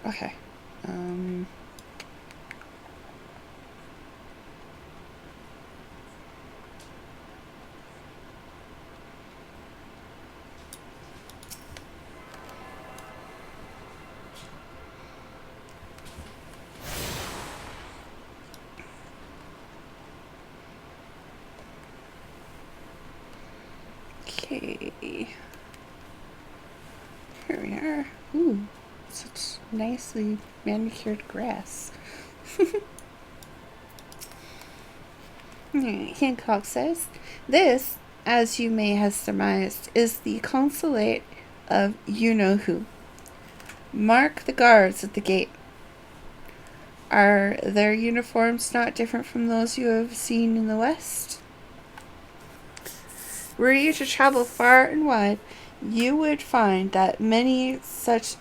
Okay. Okay. Here we are. Ooh, such nicely manicured grass. Hancock says, this, as you may have surmised, is the consulate of you-know-who. Mark the guards at the gate. Are their uniforms not different from those you have seen in the West? Were you to travel far and wide, you would find that many such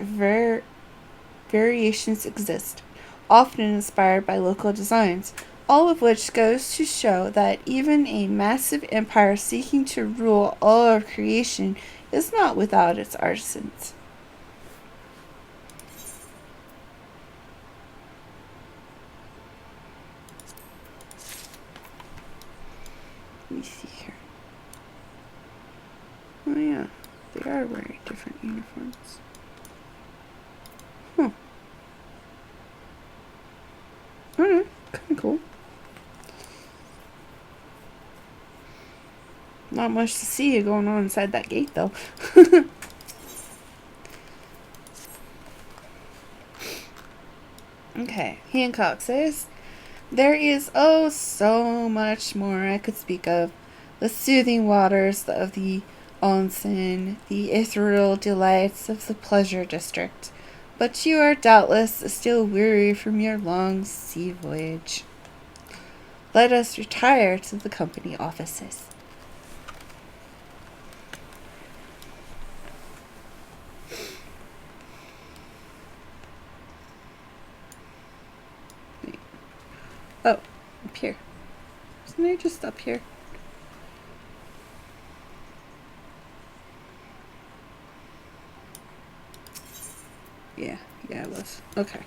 variations exist, often inspired by local designs, all of which goes to show that even a massive empire seeking to rule all of creation is not without its artisans. Let me see here. Oh yeah, they are wearing different uniforms. Huh. Alright, kinda cool. Not much to see going on inside that gate though. Okay, Hancock says, there is oh so much more I could speak of. The soothing waters of the onsen, the ethereal delights of the pleasure district. But you are doubtless still weary from your long sea voyage. Let us retire to the company offices. Wasn't I just up here? Yeah, it was. Okay.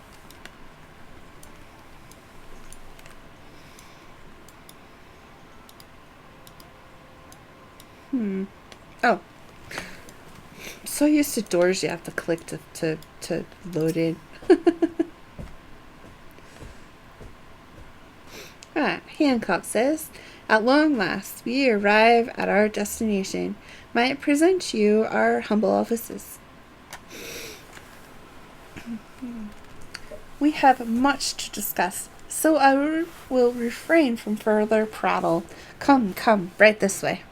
Oh. I'm so used to doors you have to click to load in. Hancock says, "At long last, we arrive at our destination. Might I present you our humble offices?" We have much to discuss, so I will refrain from further prattle. Come, right this way.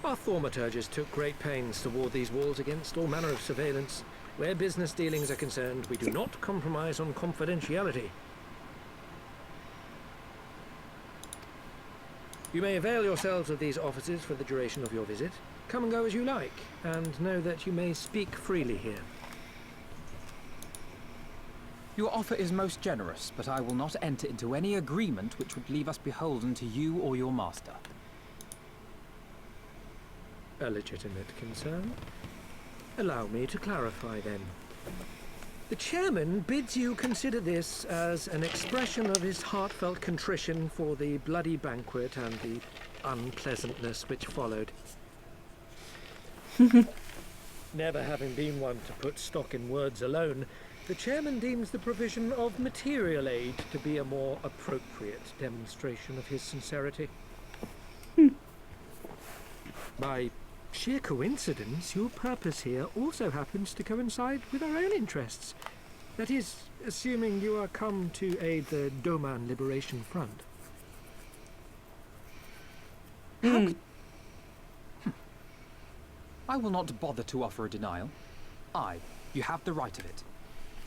Our thaumaturges took great pains to ward these walls against all manner of surveillance. Where business dealings are concerned, we do not compromise on confidentiality. You may avail yourselves of these offices for the duration of your visit. Come and go as you like, and know that you may speak freely here. Your offer is most generous, but I will not enter into any agreement which would leave us beholden to you or your master. A legitimate concern. Allow me to clarify then. The chairman bids you consider this as an expression of his heartfelt contrition for the bloody banquet and the unpleasantness which followed. Never having been one to put stock in words alone, the chairman deems the provision of material aid to be a more appropriate demonstration of his sincerity. By sheer coincidence, your purpose here also happens to coincide with our own interests. That is, assuming you are come to aid the Doman Liberation Front. I will not bother to offer a denial. You have the right of it.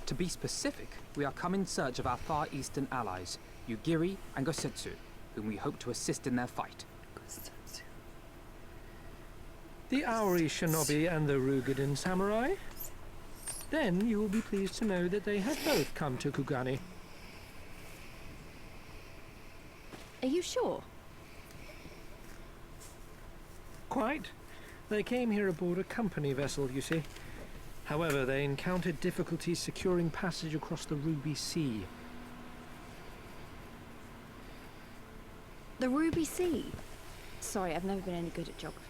To be specific, we are come in search of our Far Eastern allies, Qiqirn and Gosetsu, whom we hope to assist in their fight. The Auri Shinobi and the Rugadin Samurai? Then you will be pleased to know that they have both come to Kugani. Are you sure? Quite. They came here aboard a company vessel, you see. However, they encountered difficulties securing passage across the Ruby Sea. The Ruby Sea? Sorry, I've never been any good at geography.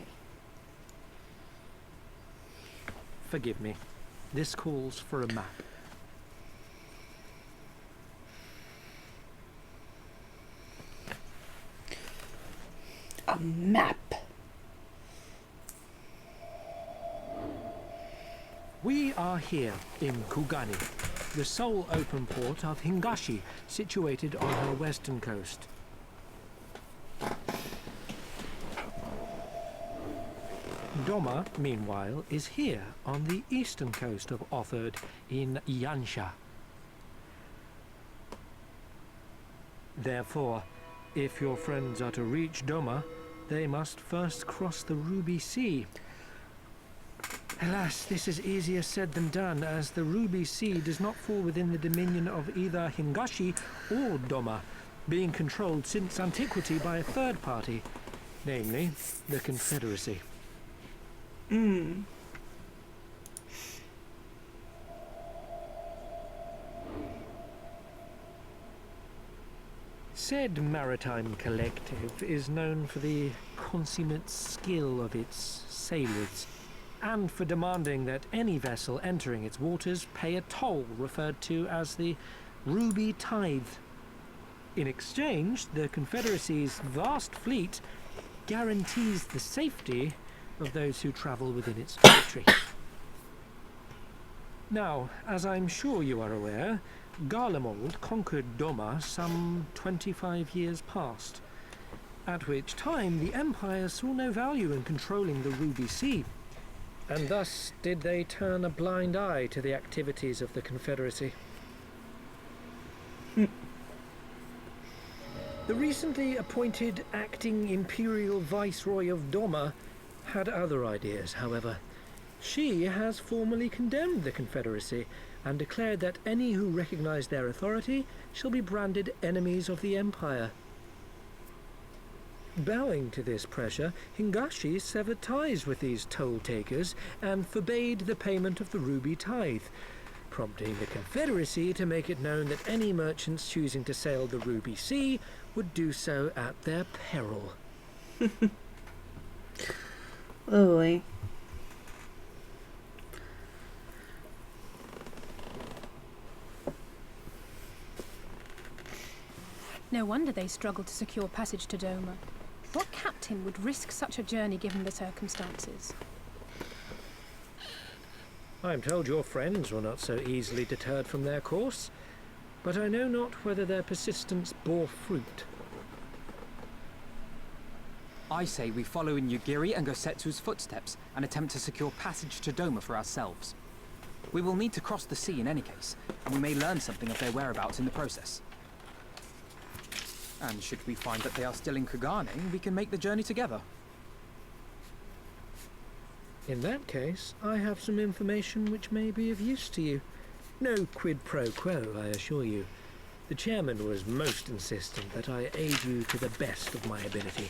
Forgive me. This calls for a map. A map. We are here in Kugani, the sole open port of Hingashi, situated on her western coast. Doma, meanwhile, is here on the eastern coast of Otherd in Yansha. Therefore, if your friends are to reach Doma, they must first cross the Ruby Sea. Alas, this is easier said than done, as the Ruby Sea does not fall within the dominion of either Hingashi or Doma, being controlled since antiquity by a third party, namely the Confederacy. Said maritime collective is known for the consummate skill of its sailors, and for demanding that any vessel entering its waters pay a toll referred to as the Ruby Tithe. In exchange, the Confederacy's vast fleet guarantees the safety of those who travel within its territory. Now, as I'm sure you are aware, Garlemald conquered Doma some 25 years past. at which time the Empire saw no value in controlling the Ruby Sea, and thus did they turn a blind eye to the activities of the Confederacy. The recently appointed acting Imperial Viceroy of Doma had other ideas, however. She has formally condemned the Confederacy and declared that any who recognize their authority shall be branded enemies of the Empire. Bowing to this pressure, Hingashi severed ties with these toll-takers and forbade the payment of the ruby tithe, prompting the Confederacy to make it known that any merchants choosing to sail the Ruby Sea would do so at their peril. Lovely. No wonder they struggled to secure passage to Doma. What captain would risk such a journey given the circumstances? I am told your friends were not so easily deterred from their course, but I know not whether their persistence bore fruit. I say we follow in Qiqirn and Gosetsu's footsteps and attempt to secure passage to Doma for ourselves. We will need to cross the sea in any case, and we may learn something of their whereabouts in the process. And should we find that they are still in Qiqirn, we can make the journey together. In that case, I have some information which may be of use to you. No quid pro quo, I assure you. The chairman was most insistent that I aid you to the best of my ability.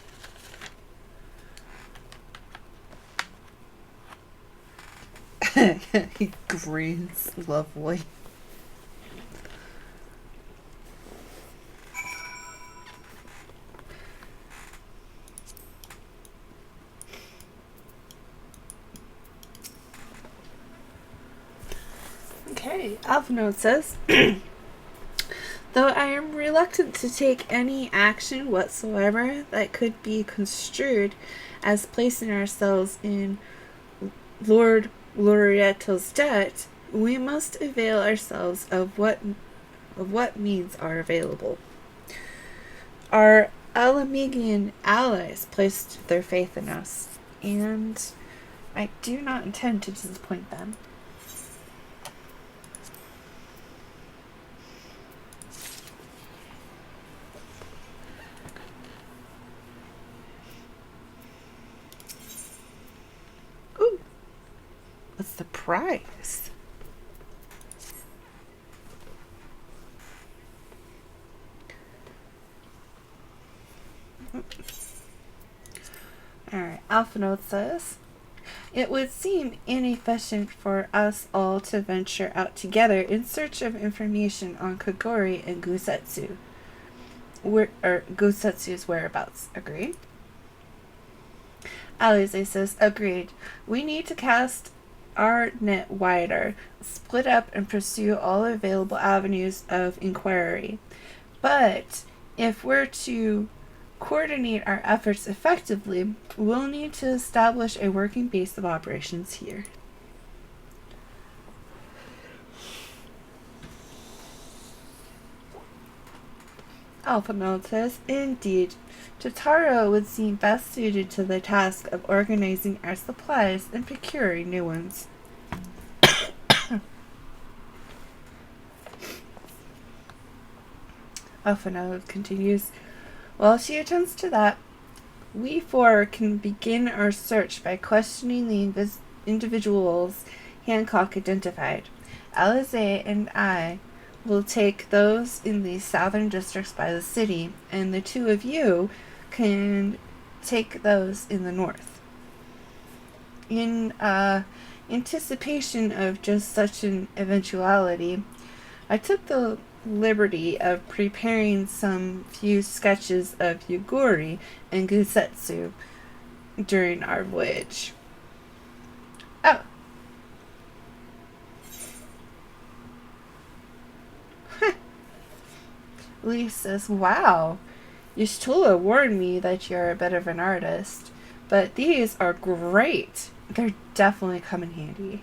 He grins lovely. Okay, Alphinote says, though I am reluctant to take any action whatsoever that could be construed as placing ourselves in Lord Lorieto's debt, we must avail ourselves of what means are available. Our Alamigian allies placed their faith in us, and I do not intend to disappoint them. Ooh, what's the prize? Alright, Alphinote says, it would seem inefficient for us all to venture out together in search of information on Kogori and Gusetsu. Gusetsu's whereabouts. Agreed? Alize says, agreed. We need to cast our net wider, split up and pursue all available avenues of inquiry. But if we're to coordinate our efforts effectively, we'll need to establish a working base of operations here. Alphinote says, indeed, Totaro would seem best suited to the task of organizing our supplies and procuring new ones. Alphinote continues, while she attends to that, we four can begin our search by questioning the individuals Hancock identified. Alize and I will take those in the southern districts by the city, and the two of you can take those in the north. In anticipation of just such an eventuality, I took the liberty of preparing some few sketches of Yugori and Gusetsu during our voyage. Oh. Lyse says, wow, Y'shtola warned me that you're a bit of an artist, but these are great. They're definitely come in handy.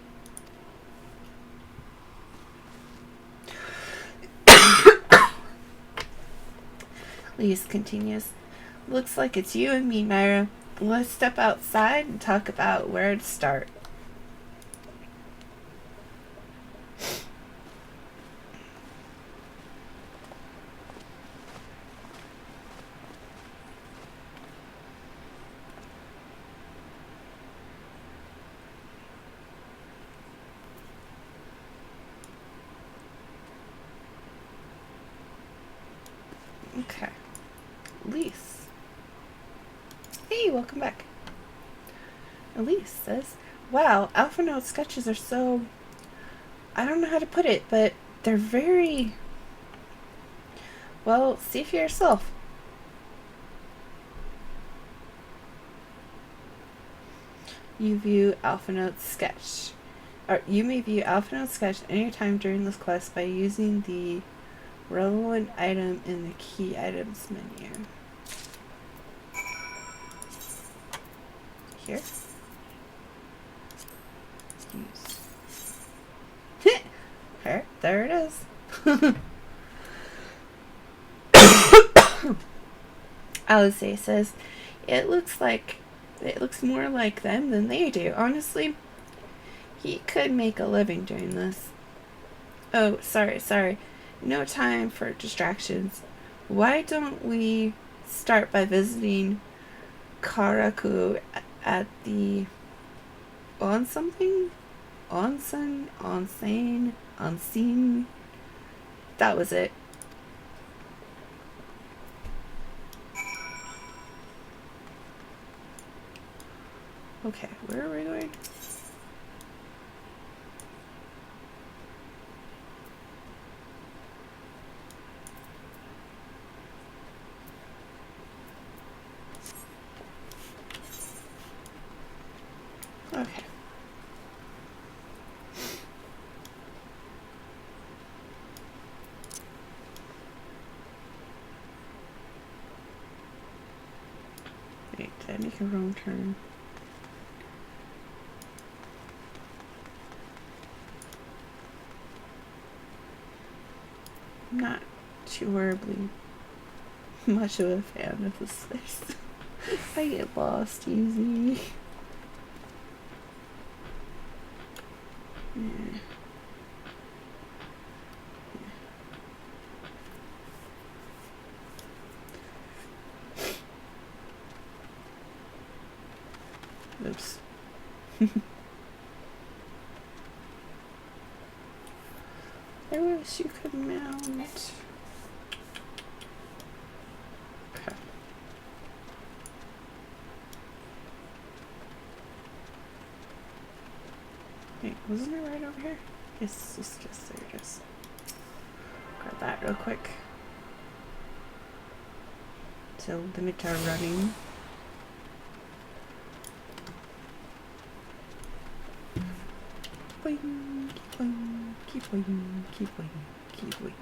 Lyse continues, Looks like it's you and me, Nyra. Let's step outside and talk about where to start. Okay. Lyse. Hey, welcome back. Lyse says, wow, Alpha Note sketches are so... I don't know how to put it, but they're very... Well, see for yourself. You view Alpha Note's sketch. Or you may view Alpha Note's sketch anytime during this quest by using the relevant item in the key items menu. Here. Use. There it is. Alice says, it looks more like them than they do. Honestly, he could make a living doing this. Oh, sorry. No time for distractions. Why don't we start by visiting Karaku at the Onsen? That was it. Okay, where are we going? Okay. Wait, did I make a wrong turn? I'm not too horribly much of a fan of this place. I get lost easy. Yeah. Oops. I wish you could mount. Okay. Wait, wasn't it right over here? Yes, there it is. Grab that real quick. To limit our running. Boing, boing, keep boing, keep boing, keep boing.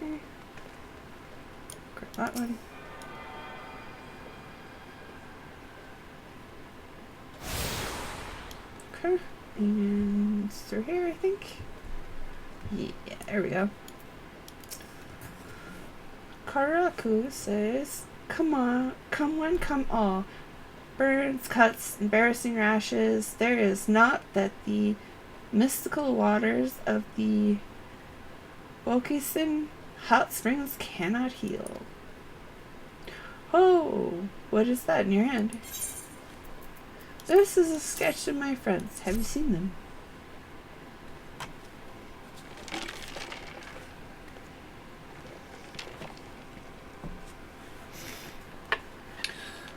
Okay. Grab that one. Okay. And it's through here, I think. Yeah, there we go. Karaku says, come all. Burns, cuts, embarrassing rashes. There is naught that the mystical waters of the Qiqirn hot springs cannot heal. Oh, what is that in your hand? This is a sketch of my friends. Have you seen them?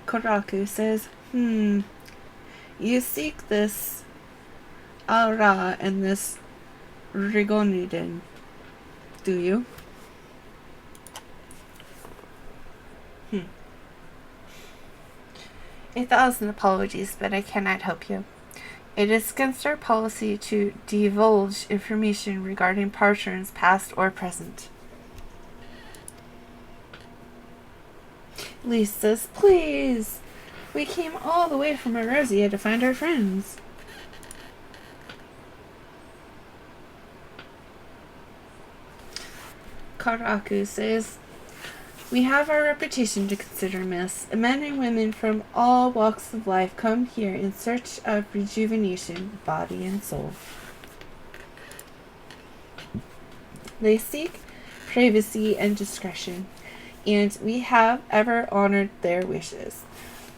Karaku says, you seek this Al-Ra and this Rigoniden, do you? A thousand apologies, but I cannot help you. It is against our policy to divulge information regarding patrons past or present. Lyse says, please! We came all the way from Erosia to find our friends. Karaku says, "We have our reputation to consider, miss. Men and women from all walks of life come here in search of rejuvenation, body and soul. They seek privacy and discretion, and we have ever honored their wishes.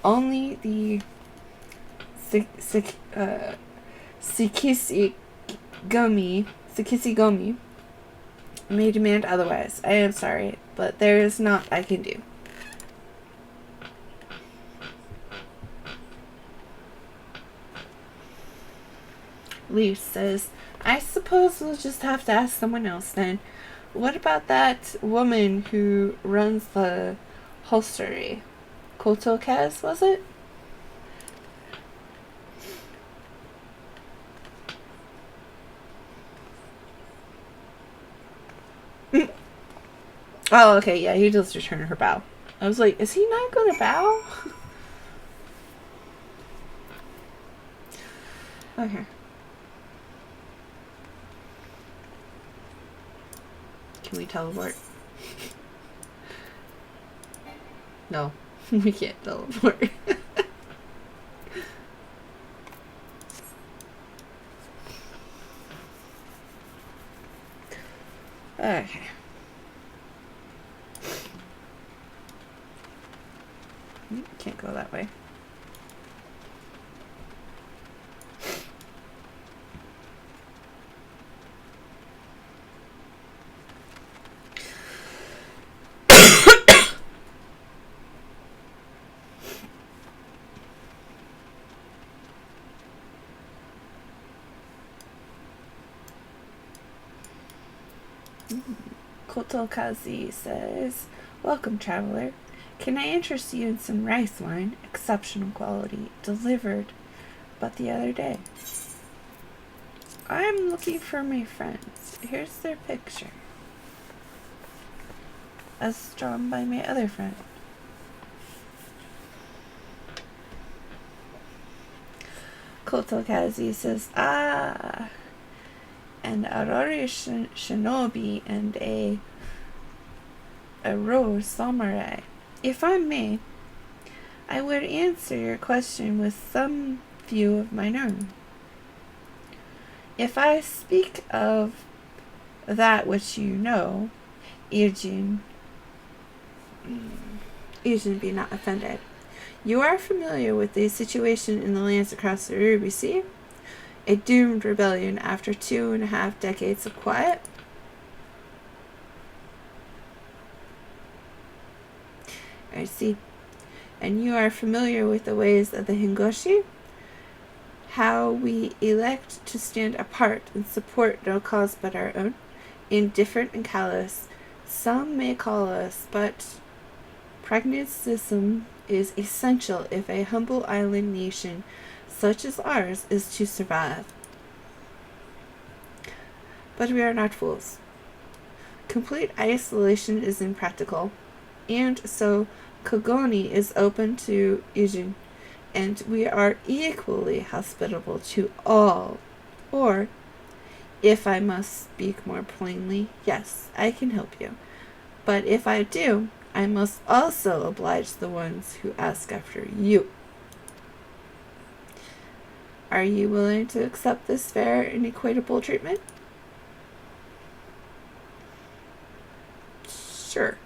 Only the Sikisigami may demand otherwise. I am sorry, but there is naught I can do." Lyse says, "I suppose we'll just have to ask someone else then. What about that woman who runs the hostelry? Kotokaz, was it?" Oh, okay, yeah, he does return her bow. I was like, is he not going to bow? Okay. Can we teleport? No, we can't teleport. Okay. Can't go that way. Kotokazi says, "Welcome, traveler. Can I interest you in some rice wine, exceptional quality, delivered but the other day? I'm looking for my friends. Here's their picture, as drawn by my other friend." Kotokazi says, "Ah, an Aurori shinobi and a row samurai. If I may, I would answer your question with some view of mine own. If I speak of that which you know, Qiqirn, be not offended. You are familiar with the situation in the lands across the Ruby Sea? A doomed rebellion after 2.5 decades of quiet? I see. And you are familiar with the ways of the Hingoshi? How we elect to stand apart and support no cause but our own, indifferent and callous. Some may call us, but pragmatism is essential if a humble island nation such as ours is to survive. But we are not fools. Complete isolation is impractical, and so Kogoni is open to Qiqirn, and we are equally hospitable to all. Or, if I must speak more plainly, yes, I can help you. But if I do, I must also oblige the ones who ask after you. Are you willing to accept this fair and equitable treatment?" "Sure."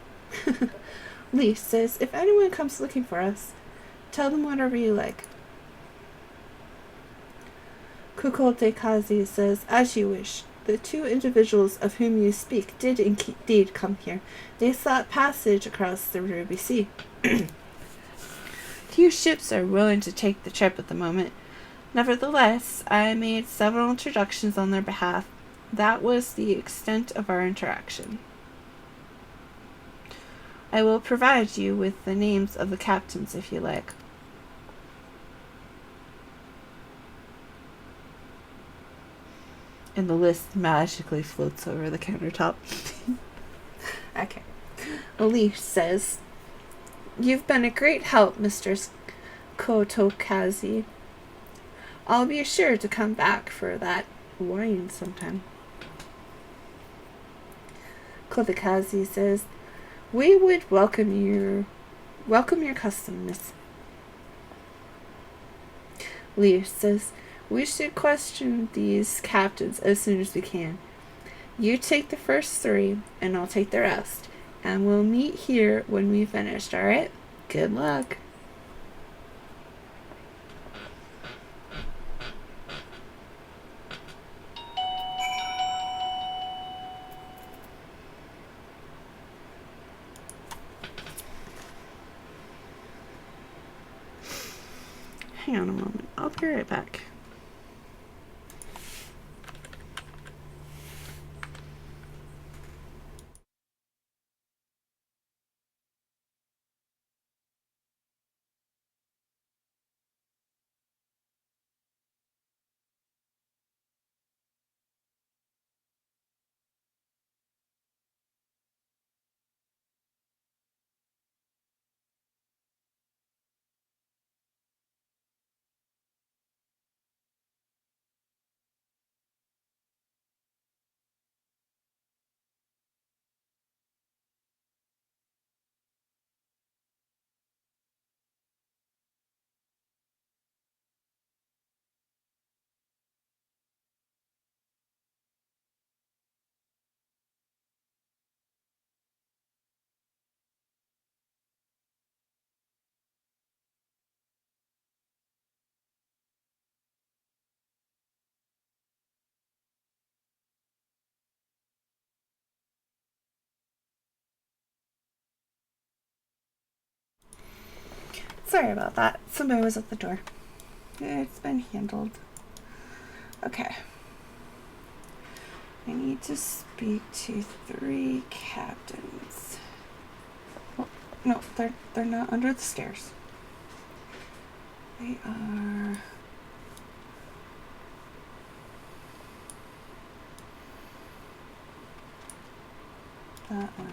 Lyse says, "If anyone comes looking for us, tell them whatever you like." Kukote Kazi says, "As you wish. The 2 individuals of whom you speak did indeed come here. They sought passage across the Ruby Sea. Few ships are willing to take the trip at the moment. Nevertheless, I made several introductions on their behalf. That was the extent of our interaction. I will provide you with the names of the captains if you like." And the list magically floats over the countertop. Okay. Lyse says, "You've been a great help, Mr. Kotokazi. I'll be sure to come back for that wine sometime." Kovikazi says, we would welcome your customers. Lyse says, we should question these captains as soon as we can. You take the first 3, and I'll take the rest. And we'll meet here when we finished, alright? Good luck. Hang on a moment. I'll be right back. Sorry about that. Somebody was at the door. It's been handled. Okay. I need to speak to 3 captains. Oh, no, they're not under the stairs. They are... that one.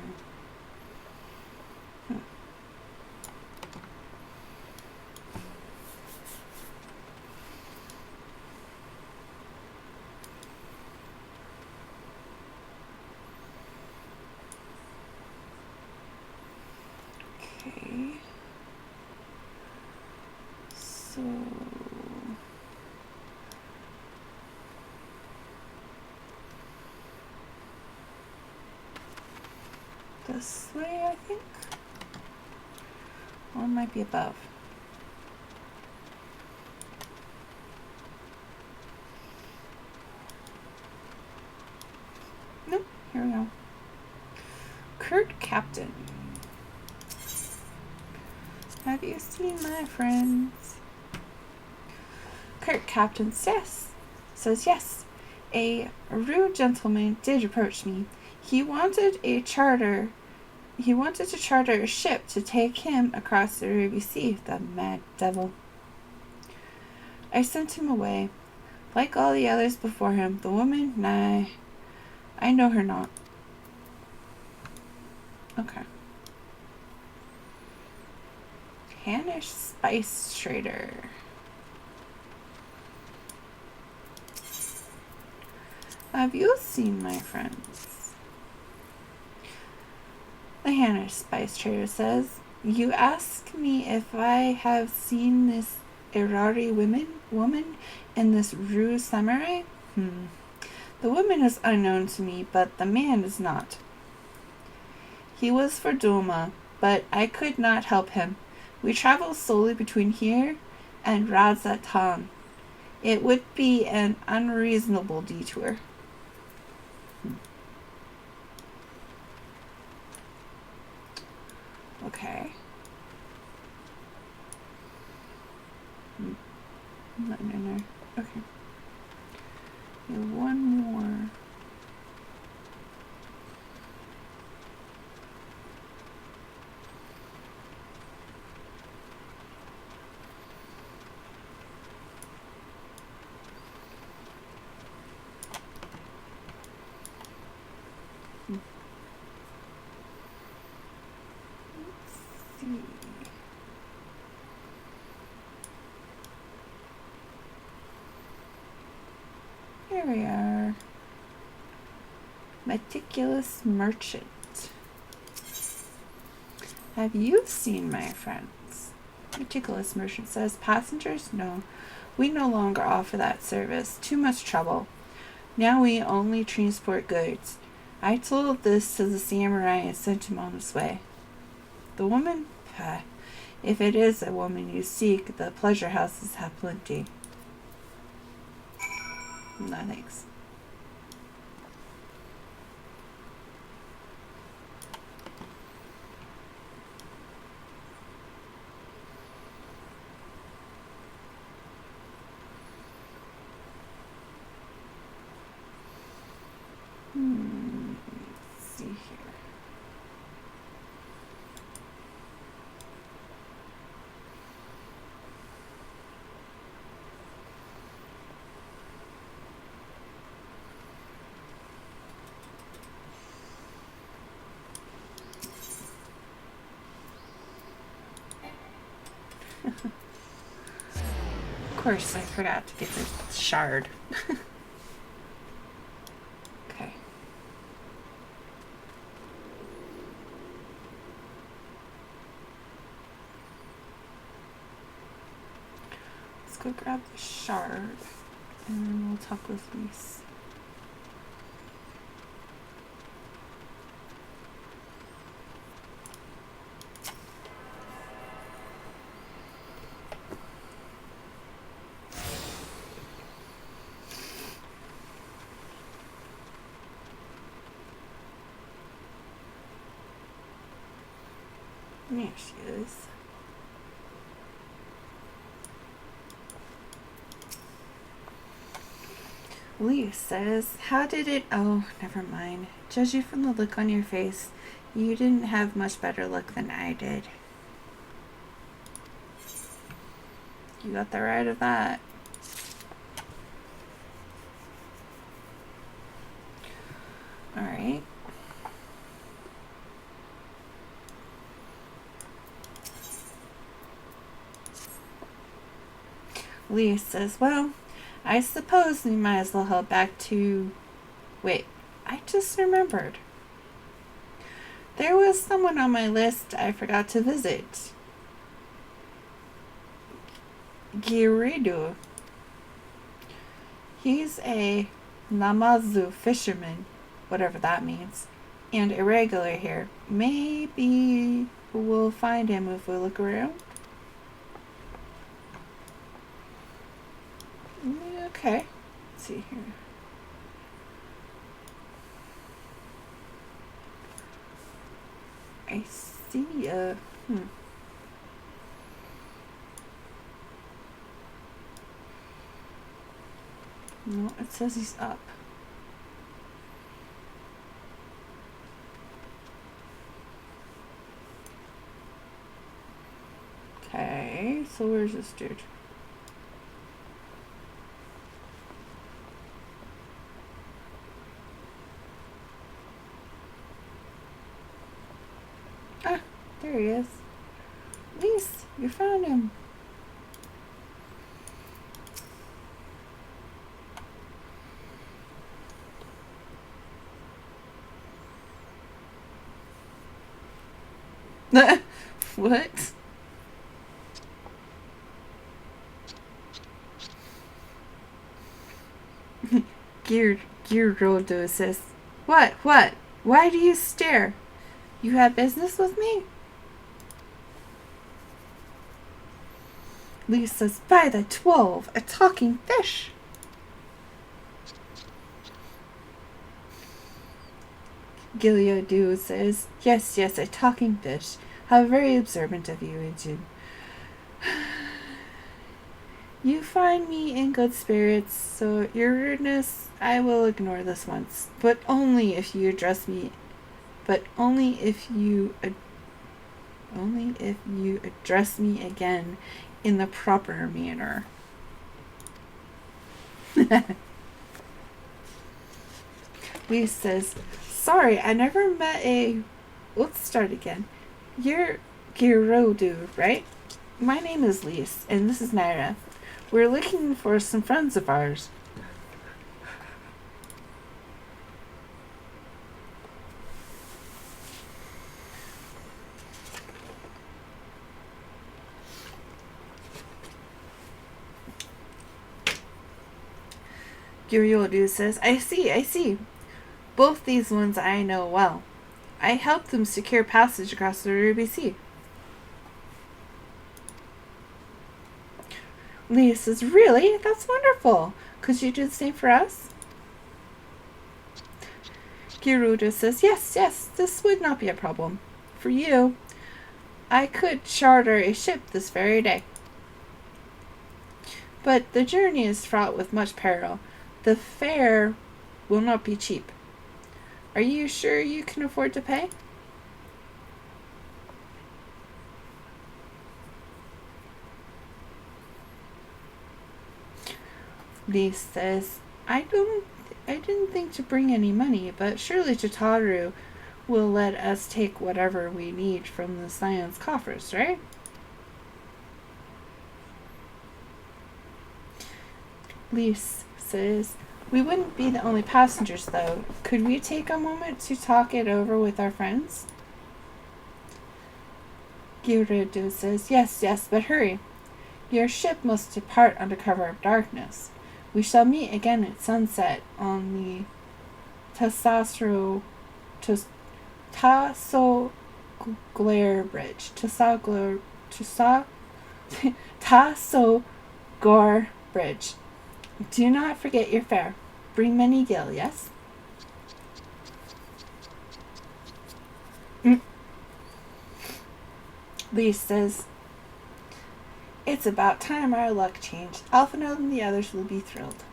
Okay. So... this way, I think? One might be above. Nope, here we go. Kurt Captain. Have you seen my friends? Kurt Captain says yes. A rude gentleman did approach me. He wanted to charter a ship to take him across the Ruby Sea, the mad devil. I sent him away. Like all the others before him, the woman, nah, I know her not. Okay. Hanish Spice Trader. Have you seen my friends? The Hanish Spice Trader says, you ask me if I have seen this Irari woman and this Rue Samurai? The woman is unknown to me, but the man is not. He was for Doma, but I could not help him. We travel solely between here and Radzatan. It would be an unreasonable detour. Okay. No. Okay. One more. Here we are. meticulous merchant. Have you seen my friends? Meticulous merchant says, passengers? No, we no longer offer that service. Too much trouble. Now we only transport goods. I told this to the samurai and sent him on his way. The woman? If it is a woman you seek, the pleasure houses have plenty. No thanks. Let's see here. Of course, I forgot to get the shard. Okay. Let's go grab the shard, and then we'll talk with Lyse. There she is. Lyse says, how did it... Oh, never mind. Judging from the look on your face, you didn't have much better luck than I did. You got the right of that. Alright. Lyse says, well, I suppose we might as well head back to... Wait, I just remembered. There was someone on my list I forgot to visit. Qiqirn. He's a Namazu fisherman, whatever that means, and a regular here. Maybe we'll find him if we look around. Okay, let's see here. I see, No, it says he's up. Okay, so where's this dude? Ah, there he is. Lyse, you found him. What? Qiqirn says, What? Why do you stare? You have business with me? Lyse says, by the 12, a talking fish. Qiqirn says, yes, a talking fish. How very observant of you, Ijin. You find me in good spirits, so your rudeness, I will ignore this once. But only if you address me. But only if you address me again in the proper manner. Lyse says, sorry, I never met a... Let's start again. You're Qiqirn, right? My name is Lyse, and this is Nyra. We're looking for some friends of ours. Gyoryodu says, I see. Both these ones I know well. I helped them secure passage across the Ruby Sea. Lyse says, really? That's wonderful. Could you do the same for us? Gyoryodu says, yes, this would not be a problem. For you, I could charter a ship this very day. But the journey is fraught with much peril. The fare will not be cheap. Are you sure you can afford to pay? Lyse says, I didn't think to bring any money, but surely Jotaro will let us take whatever we need from the Scion's coffers, right? Lyse says, we wouldn't be the only passengers, though. Could we take a moment to talk it over with our friends? Gyoryodu says, yes, but hurry. Your ship must depart under cover of darkness. We shall meet again at sunset on the Tassogler Bridge. Tassogler Bridge. Do not forget your fare. Bring many gil, yes? Lyse says, it's about time our luck changed. Alphinaud and the others will be thrilled.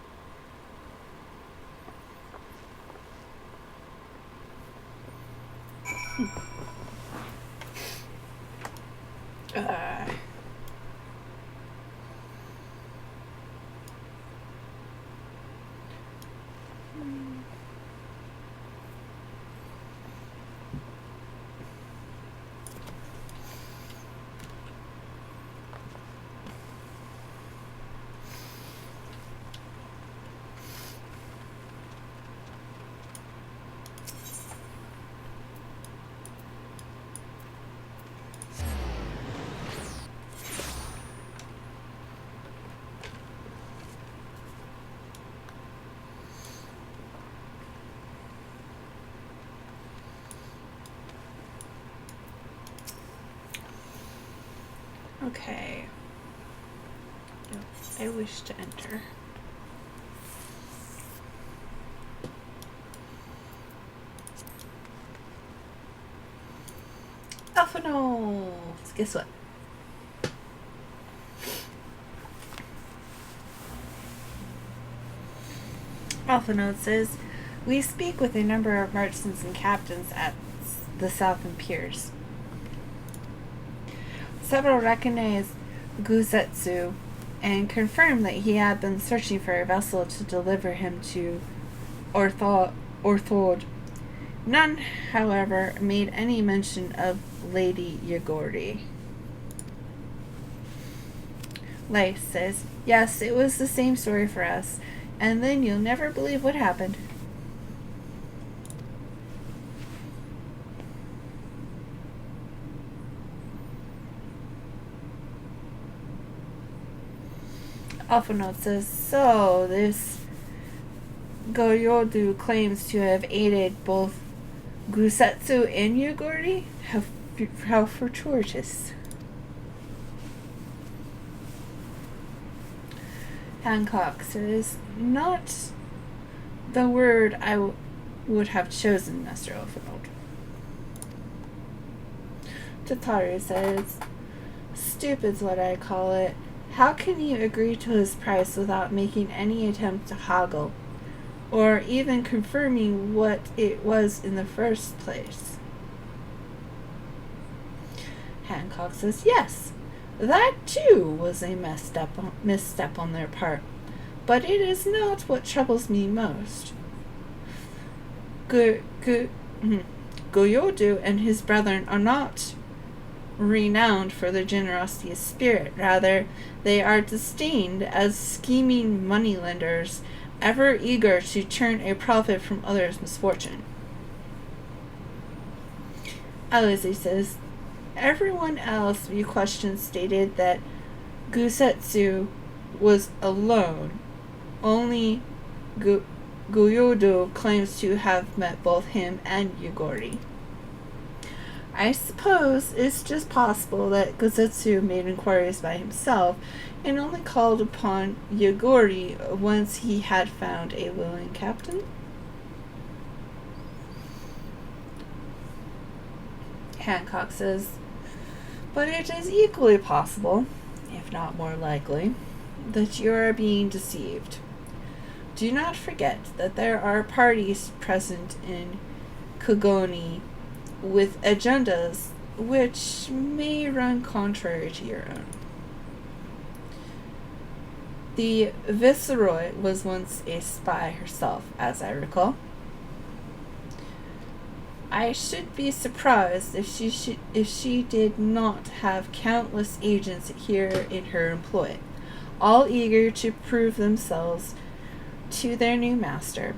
Okay. I wish to enter. Alphinaud! Guess what? Alphinaud says, we speak with a number of merchants and captains at the Southern Piers. Several recognized Gusetsu and confirmed that he had been searching for a vessel to deliver him to Orthod. None, however, made any mention of Lady Qiqirn. Lyse says, yes, it was the same story for us, and then you'll never believe what happened. Alphinaud says, so this Gyoryodu claims to have aided both Gusetsu and Qiqirn? How fortuitous. Hancock says, not the word I would have chosen, Master Alphinaud. Jotaro says, stupid's what I call it. How can you agree to his price without making any attempt to haggle, or even confirming what it was in the first place? Hancock says, yes, that too was a misstep on their part, but it is not what troubles me most. Gyoryodu and his brethren are not renowned for their generosity of spirit. Rather, they are disdained as scheming moneylenders, ever eager to turn a profit from others' misfortune. Lyse says, everyone else we questioned stated that Gusetsu was alone. Only Guyudu claims to have met both him and Yugori. I suppose it's just possible that Gozetsu made inquiries by himself and only called upon Yugori once he had found a willing captain. Hancock says, but it is equally possible, if not more likely, that you are being deceived. Do not forget that there are parties present in Kogoni with agendas which may run contrary to your own. The Viceroy was once a spy herself, as I recall. I should be surprised if she did not have countless agents here in her employ, all eager to prove themselves to their new master.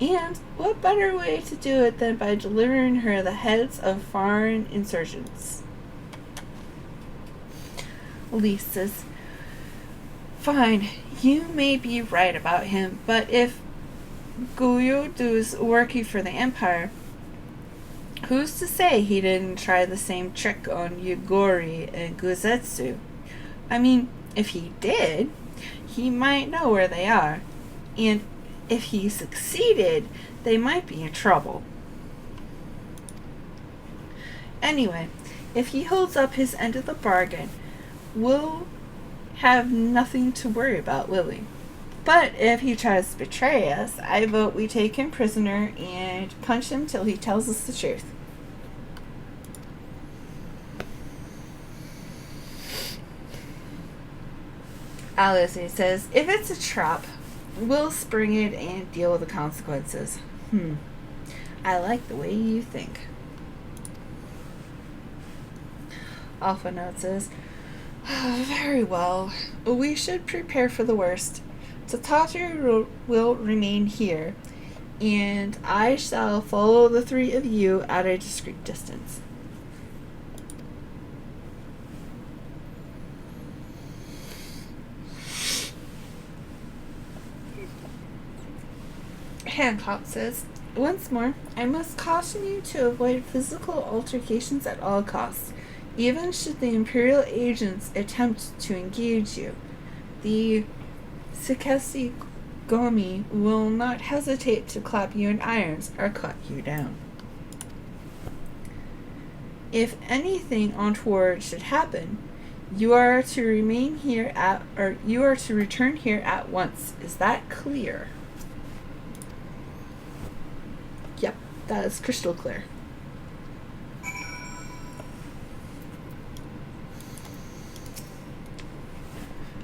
And what better way to do it than by delivering her the heads of foreign insurgents? Lyse says, fine, you may be right about him, but if Guyudu's working for the Empire, who's to say he didn't try the same trick on Yugori and Gozetsu? I mean, if he did, he might know where they are, and if he succeeded, they might be in trouble. Anyway, if he holds up his end of the bargain, we'll have nothing to worry about, will we? But if he tries to betray us, I vote we take him prisoner and punch him till he tells us the truth. Alice says, if it's a trap, we'll spring it and deal with the consequences. I like the way you think. Alpha Note says, very well. We should prepare for the worst. Tatatu will remain here, and I shall follow the three of you at a discreet distance. Hancock says, once more, I must caution you to avoid physical altercations at all costs, even should the Imperial agents attempt to engage you. The Sekesi Gomi will not hesitate to clap you in irons or cut you down. If anything untoward should happen, you are to return here at once. Is that clear? Yep, that is crystal clear.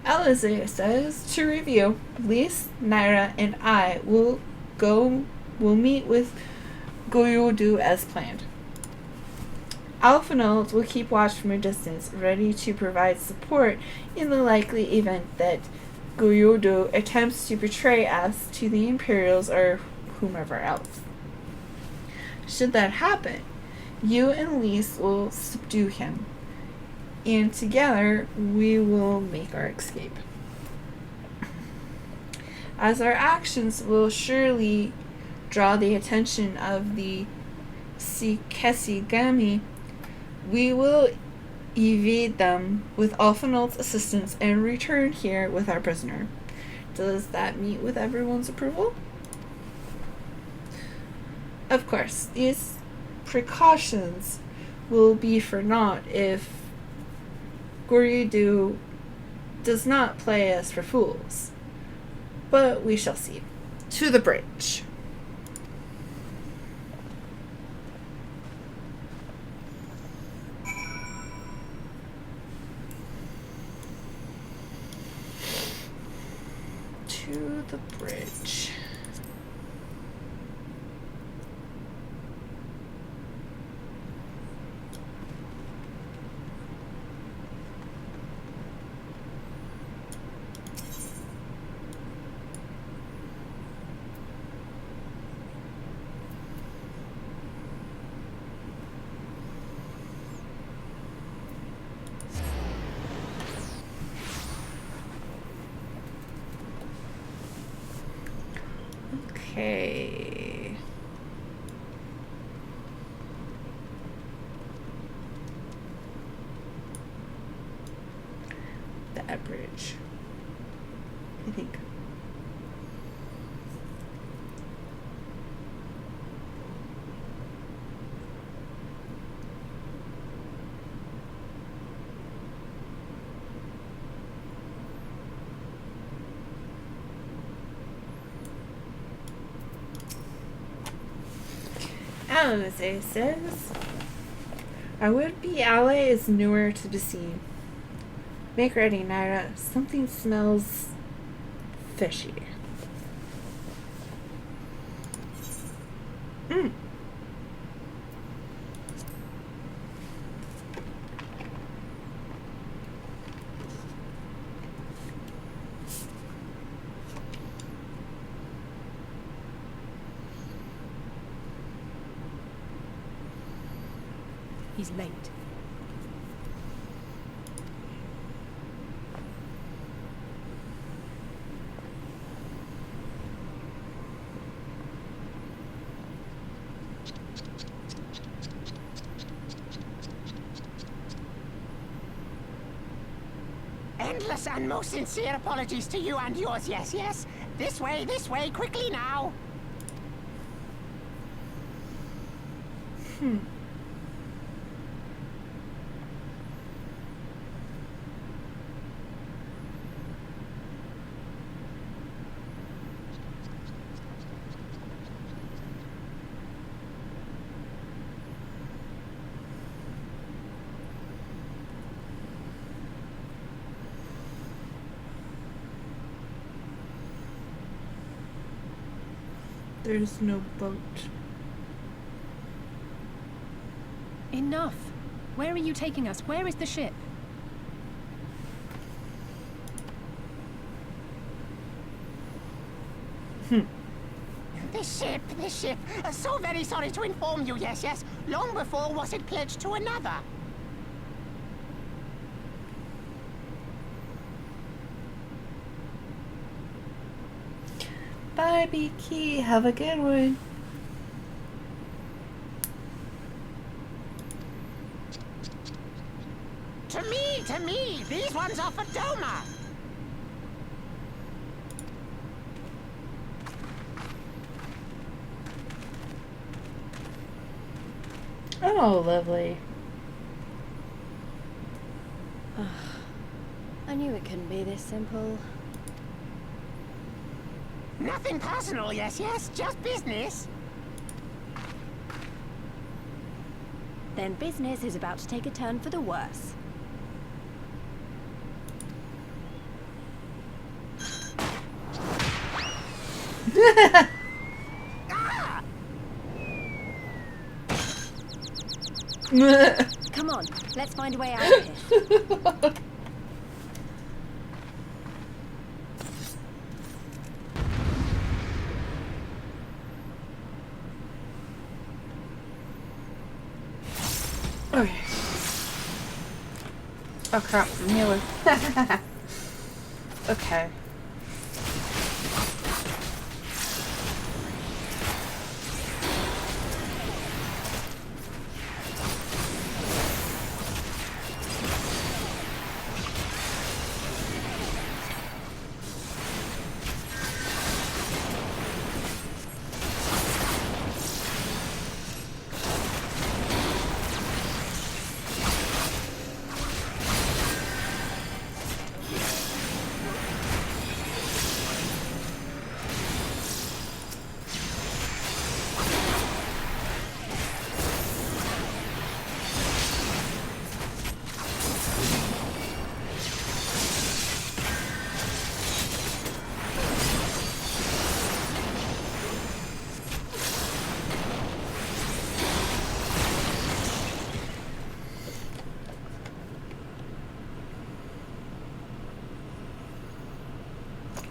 Alize says, to review, Lyse, Nyra, and I will meet with Goyudu as planned. Alphinault will keep watch from a distance, ready to provide support in the likely event that Goyudu attempts to betray us to the Imperials or whomever else. Should that happen, you and Lyse will subdue him, and together we will make our escape. As our actions will surely draw the attention of the Sekesi Gami, we will evade them with Alphinault's assistance and return here with our prisoner. Does that meet with everyone's approval? Of course, these precautions will be for naught if Goryeo does not play us for fools. But we shall see. To the bridge. To the bridge. Okay. That bridge, I think. Alice says, our would-be ally is newer to the scene. Make ready, Nyra. Something smells fishy. He's late. Endless and most sincere apologies to you and yours, yes, yes. This way, quickly now. There's no boat. Enough! Where are you taking us? Where is the ship? The ship. So very sorry to inform you, yes, yes. Long before was it pledged to another. Bye, Beaky. Have a good one. To me. These ones are for Doma. Oh, lovely. I knew it couldn't be this simple. Nothing personal, yes, yes. Just business. Then business is about to take a turn for the worse. Come on, let's find a way out of here. Okay. Oh crap, Miller. Okay.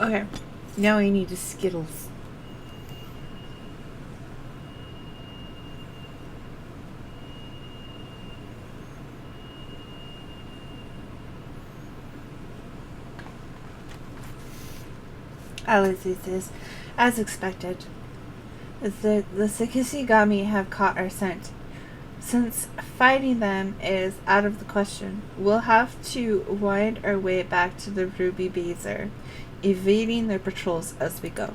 Okay, now I need the Skittles. Alice says, as expected, is that the Sakisigami have caught our scent. Since fighting them is out of the question, we'll have to wind our way back to the Ruby Bazaar, evading their patrols as we go.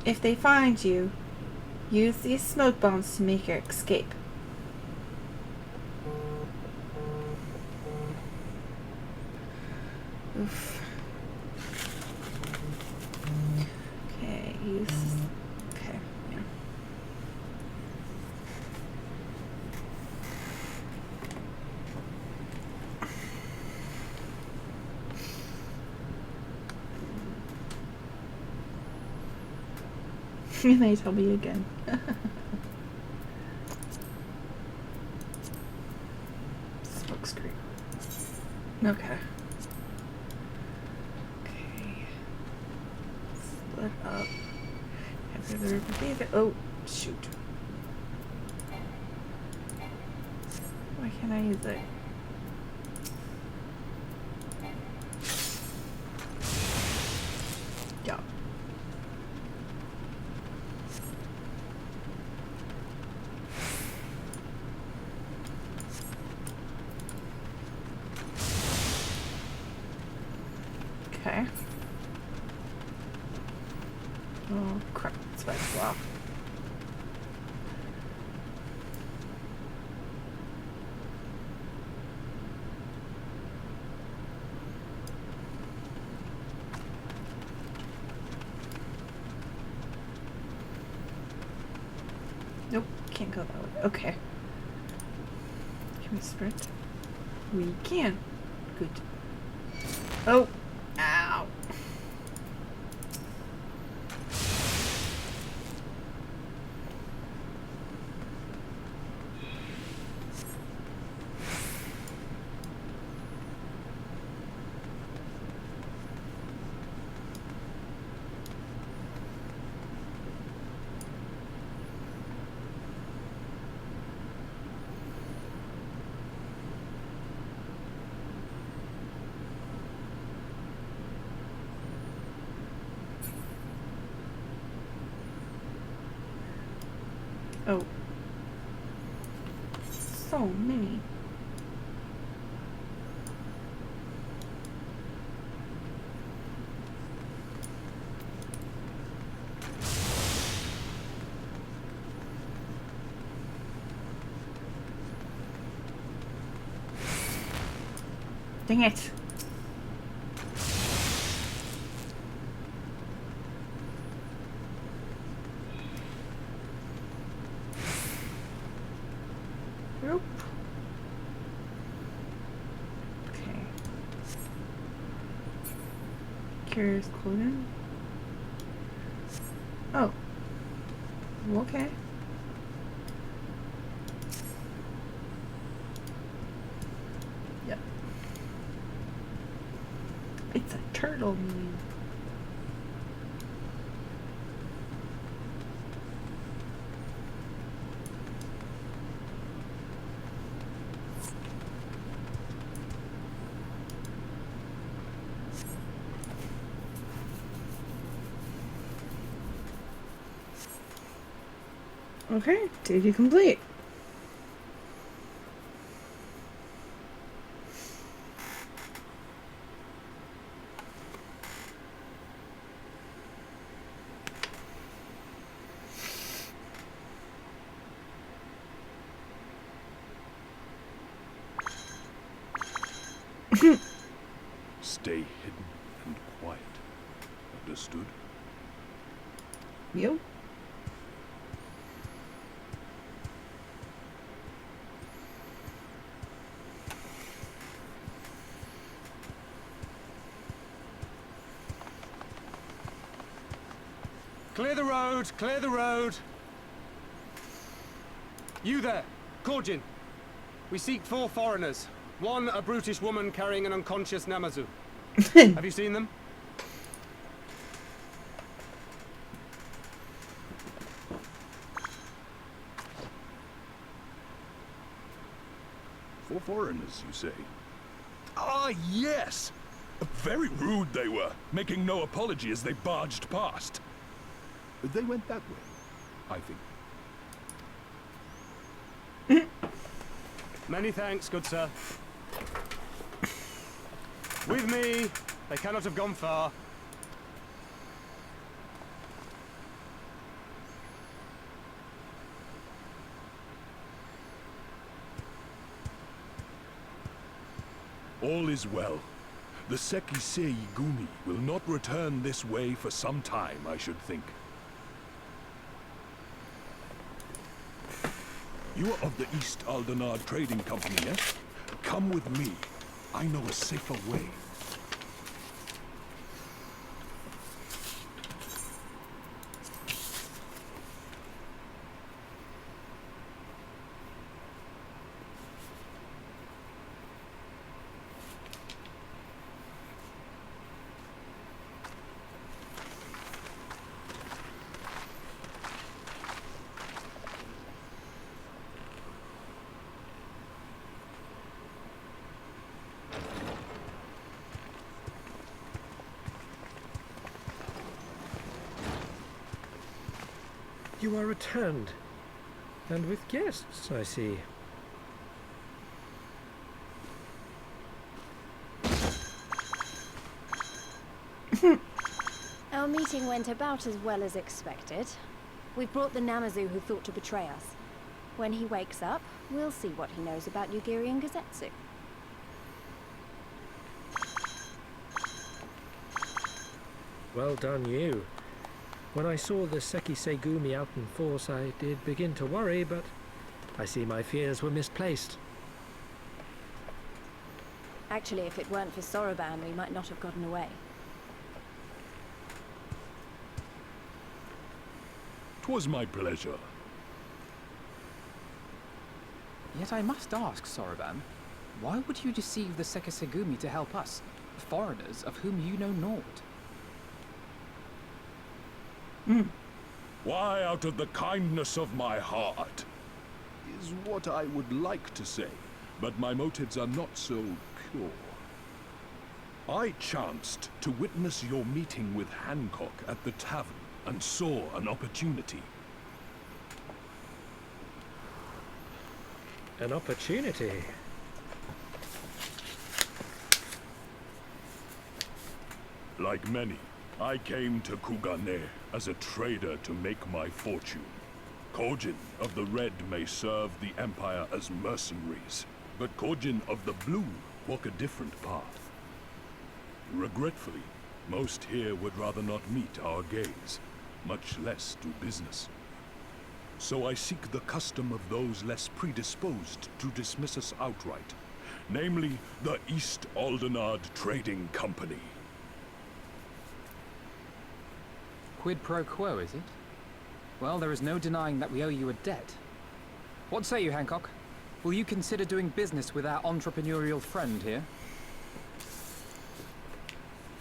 If they find you, use these smoke bombs to make your escape. Oof. Okay, use. Okay, yeah. And they tell me again. Smoke screen. Okay. Split up. After the river. Oh, shoot. Why can't I use it? Yeah. Okay. Oh crap, it's right as well. Nope, can't go that way. Okay. Can we sprint? We can. Good. Oh! Ow! Oh. So many. Dang it. Nope. Okay. Curious clothing. Oh. Okay. Yep. It's a turtle meme. Okay, duty complete. Stay hidden and quiet. Understood? Yep. Clear the road! Clear the road! You there, Korjin. We seek 4 foreigners. 1, a brutish woman carrying an unconscious Namazu. Have you seen them? For foreigners, you say? Ah, yes! Very rude they were, making no apology as they barged past. They went that way, I think. Many thanks, good sir. With me, they cannot have gone far. All is well. The Qiqirn Gumi will not return this way for some time, I should think. You are of the East Aldenard Trading Company, yes? Come with me. I know a safer way. You are returned. And with guests, I see. Our meeting went about as well as expected. We've brought the Namazu who thought to betray us. When he wakes up, we'll see what he knows about Qiqirn Gazetsu. Well done, you. When I saw the Qiqirn Gumi out in force, I did begin to worry, but I see my fears were misplaced. Actually, if it weren't for Soroban, we might not have gotten away. 'Twas my pleasure. Yet I must ask, Soroban, why would you deceive the Qiqirn Gumi to help us, foreigners of whom you know naught? Why, out of the kindness of my heart, is what I would like to say, but my motives are not so pure. I chanced to witness your meeting with Hancock at the tavern and saw an opportunity. An opportunity? Like many, I came to Qiqirn as a trader to make my fortune. Qiqirn of the Red may serve the Empire as mercenaries, but Qiqirn of the Blue walk a different path. Regretfully, most here would rather not meet our gaze, much less do business. So I seek the custom of those less predisposed to dismiss us outright, namely the East Aldenard Trading Company. Quid pro quo, is it? Well, there is no denying that we owe you a debt. What say you, Hancock? Will you consider doing business with our entrepreneurial friend here?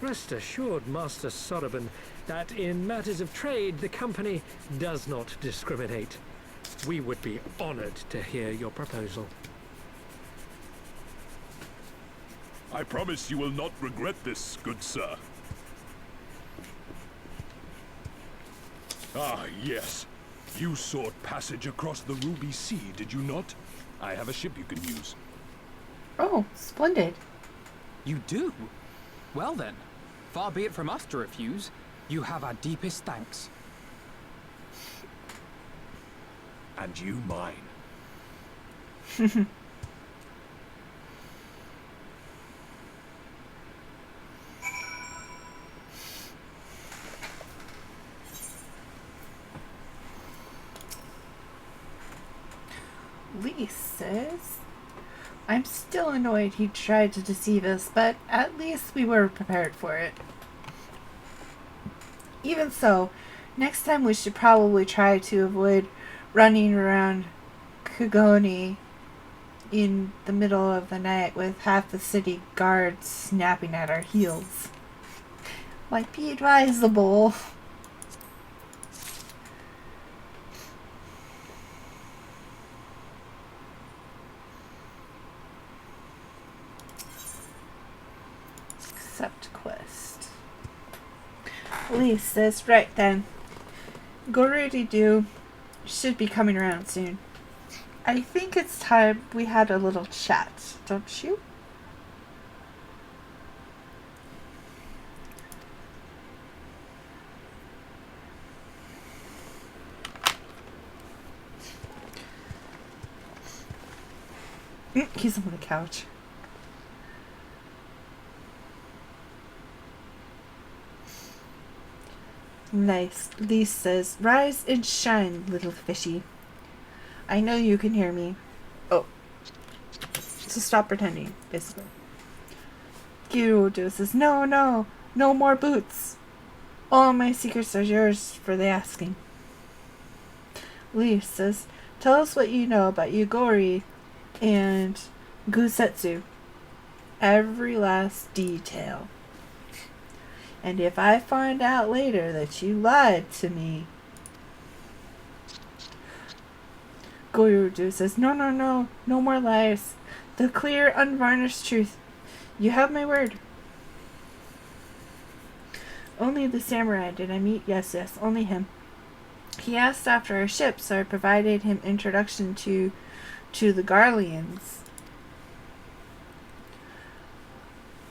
Rest assured, Master Soroban, that in matters of trade, the company does not discriminate. We would be honored to hear your proposal. I promise you will not regret this, good sir. Ah, yes. You sought passage across the Ruby Sea, did you not? I have a ship you can use. Oh, splendid. You do? Well then, far be it from us to refuse. You have our deepest thanks. And you mine. Lyse says, I'm still annoyed he tried to deceive us, but at least we were prepared for it. Even so, next time we should probably try to avoid running around Qiqirn in the middle of the night with half the city guards snapping at our heels. Might be advisable. accept quest. Lyse says, right then. Gorididu should be coming around soon. I think it's time we had a little chat, don't you? He's on the couch. Nice. Lyse says, rise and shine, little fishy. I know you can hear me. Oh. So stop pretending, basically. Gyudo says, no more boots. All my secrets are yours for the asking. Lyse says, tell us what you know about Yugori and Gusetsu. Every last detail. And if I find out later that you lied to me... Goryudu says, no more lies. The clear, unvarnished truth. You have my word. Only the samurai did I meet. Yes, only him. He asked after our ship, so I provided him introduction to the Garleans.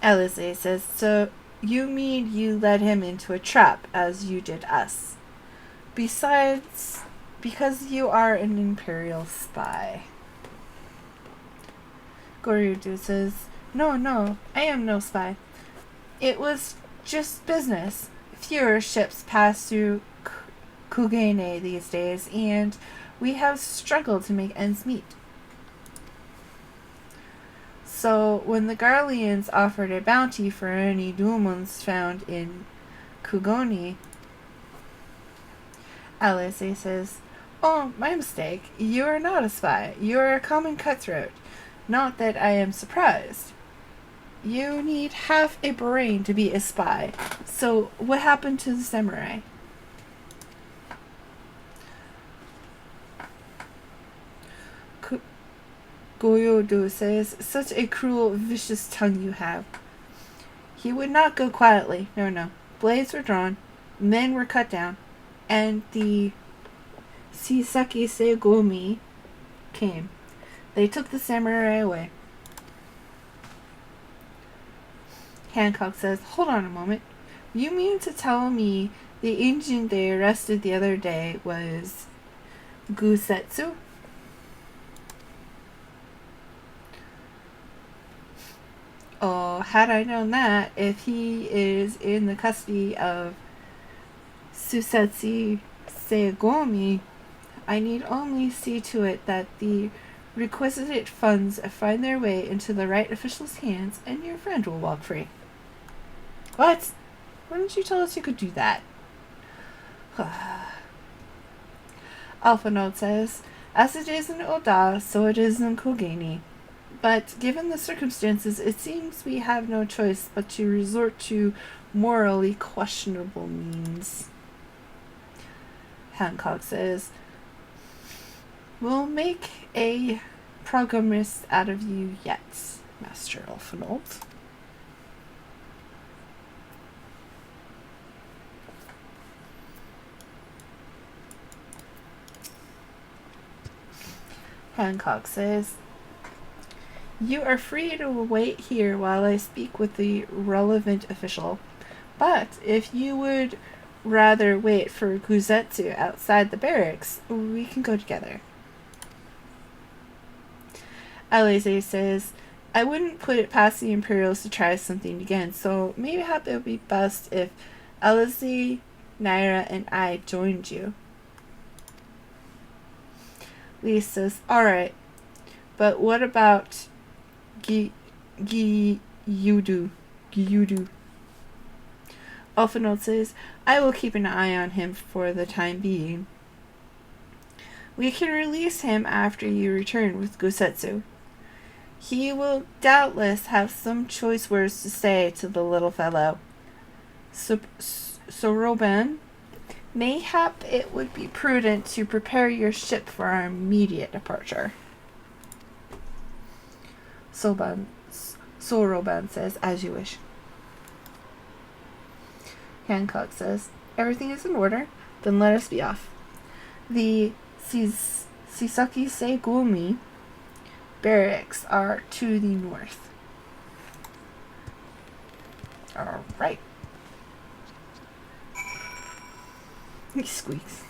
Lyse says, so you mean you led him into a trap, as you did us. Besides, because you are an Imperial spy. Goryudu says, no, I am no spy. It was just business. Fewer ships pass through Qiqirn these days, and we have struggled to make ends meet. So, when the Garleans offered a bounty for any demons found in Qiqirn, Lyse says, oh, my mistake. You are not a spy. You are a common cutthroat. Not that I am surprised. You need half a brain to be a spy. So, what happened to the samurai? Goyodo says, such a cruel, vicious tongue you have. He would not go quietly. No. Blades were drawn, men were cut down, and the Shisaki Segomi came. They took the samurai away. Hancock says, hold on a moment. You mean to tell me the Indian they arrested the other day was Gusetsu? Oh, had I known that, if he is in the custody of Susetsu Segomi, I need only see to it that the requisite funds find their way into the right official's hands, and your friend will walk free. What? Why didn't you tell us you could do that? Alpha Note says, as it is in Oda, so it is in Kogeni. But given the circumstances, it seems we have no choice but to resort to morally questionable means. Hancock says, we'll make a programmist out of you yet, Master Elfinold. Hancock says, you are free to wait here while I speak with the relevant official. But if you would rather wait for Gusetsu outside the barracks, we can go together. Lyse says, I wouldn't put it past the Imperials to try something again, so maybe it would be best if Lyse, Nyra, and I joined you. Lyse says, alright, but what about Gyudu? Alphinaud says, I will keep an eye on him for the time being. We can release him after you return with Gusetsu. He will doubtless have some choice words to say to the little fellow. Soroban, mayhap it would be prudent to prepare your ship for our immediate departure. Soroban says, as you wish. Hancock says. Everything is in order. Then let us be off. The Sisaki Segumi barracks are to the north. Alright. He squeaks.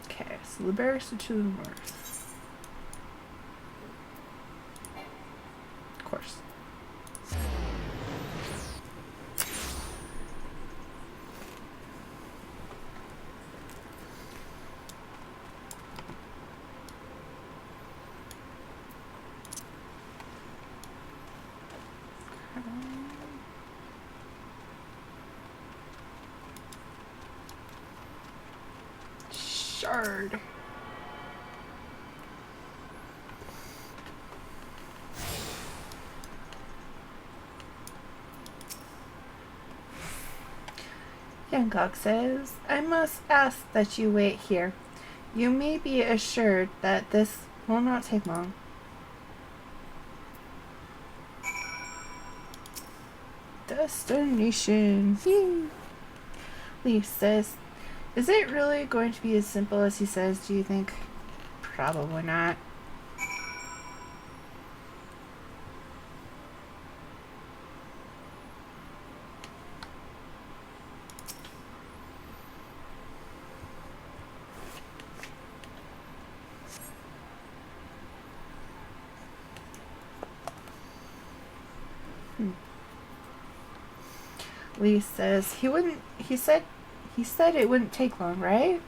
Okay, so the barracks are to the north. Of course. Shard. Hancock says, I must ask that you wait here. You may be assured that this will not take long. Destination. Lyse says, is it really going to be as simple as he says, do you think? Probably not. Lyse says, he said it wouldn't take long, right?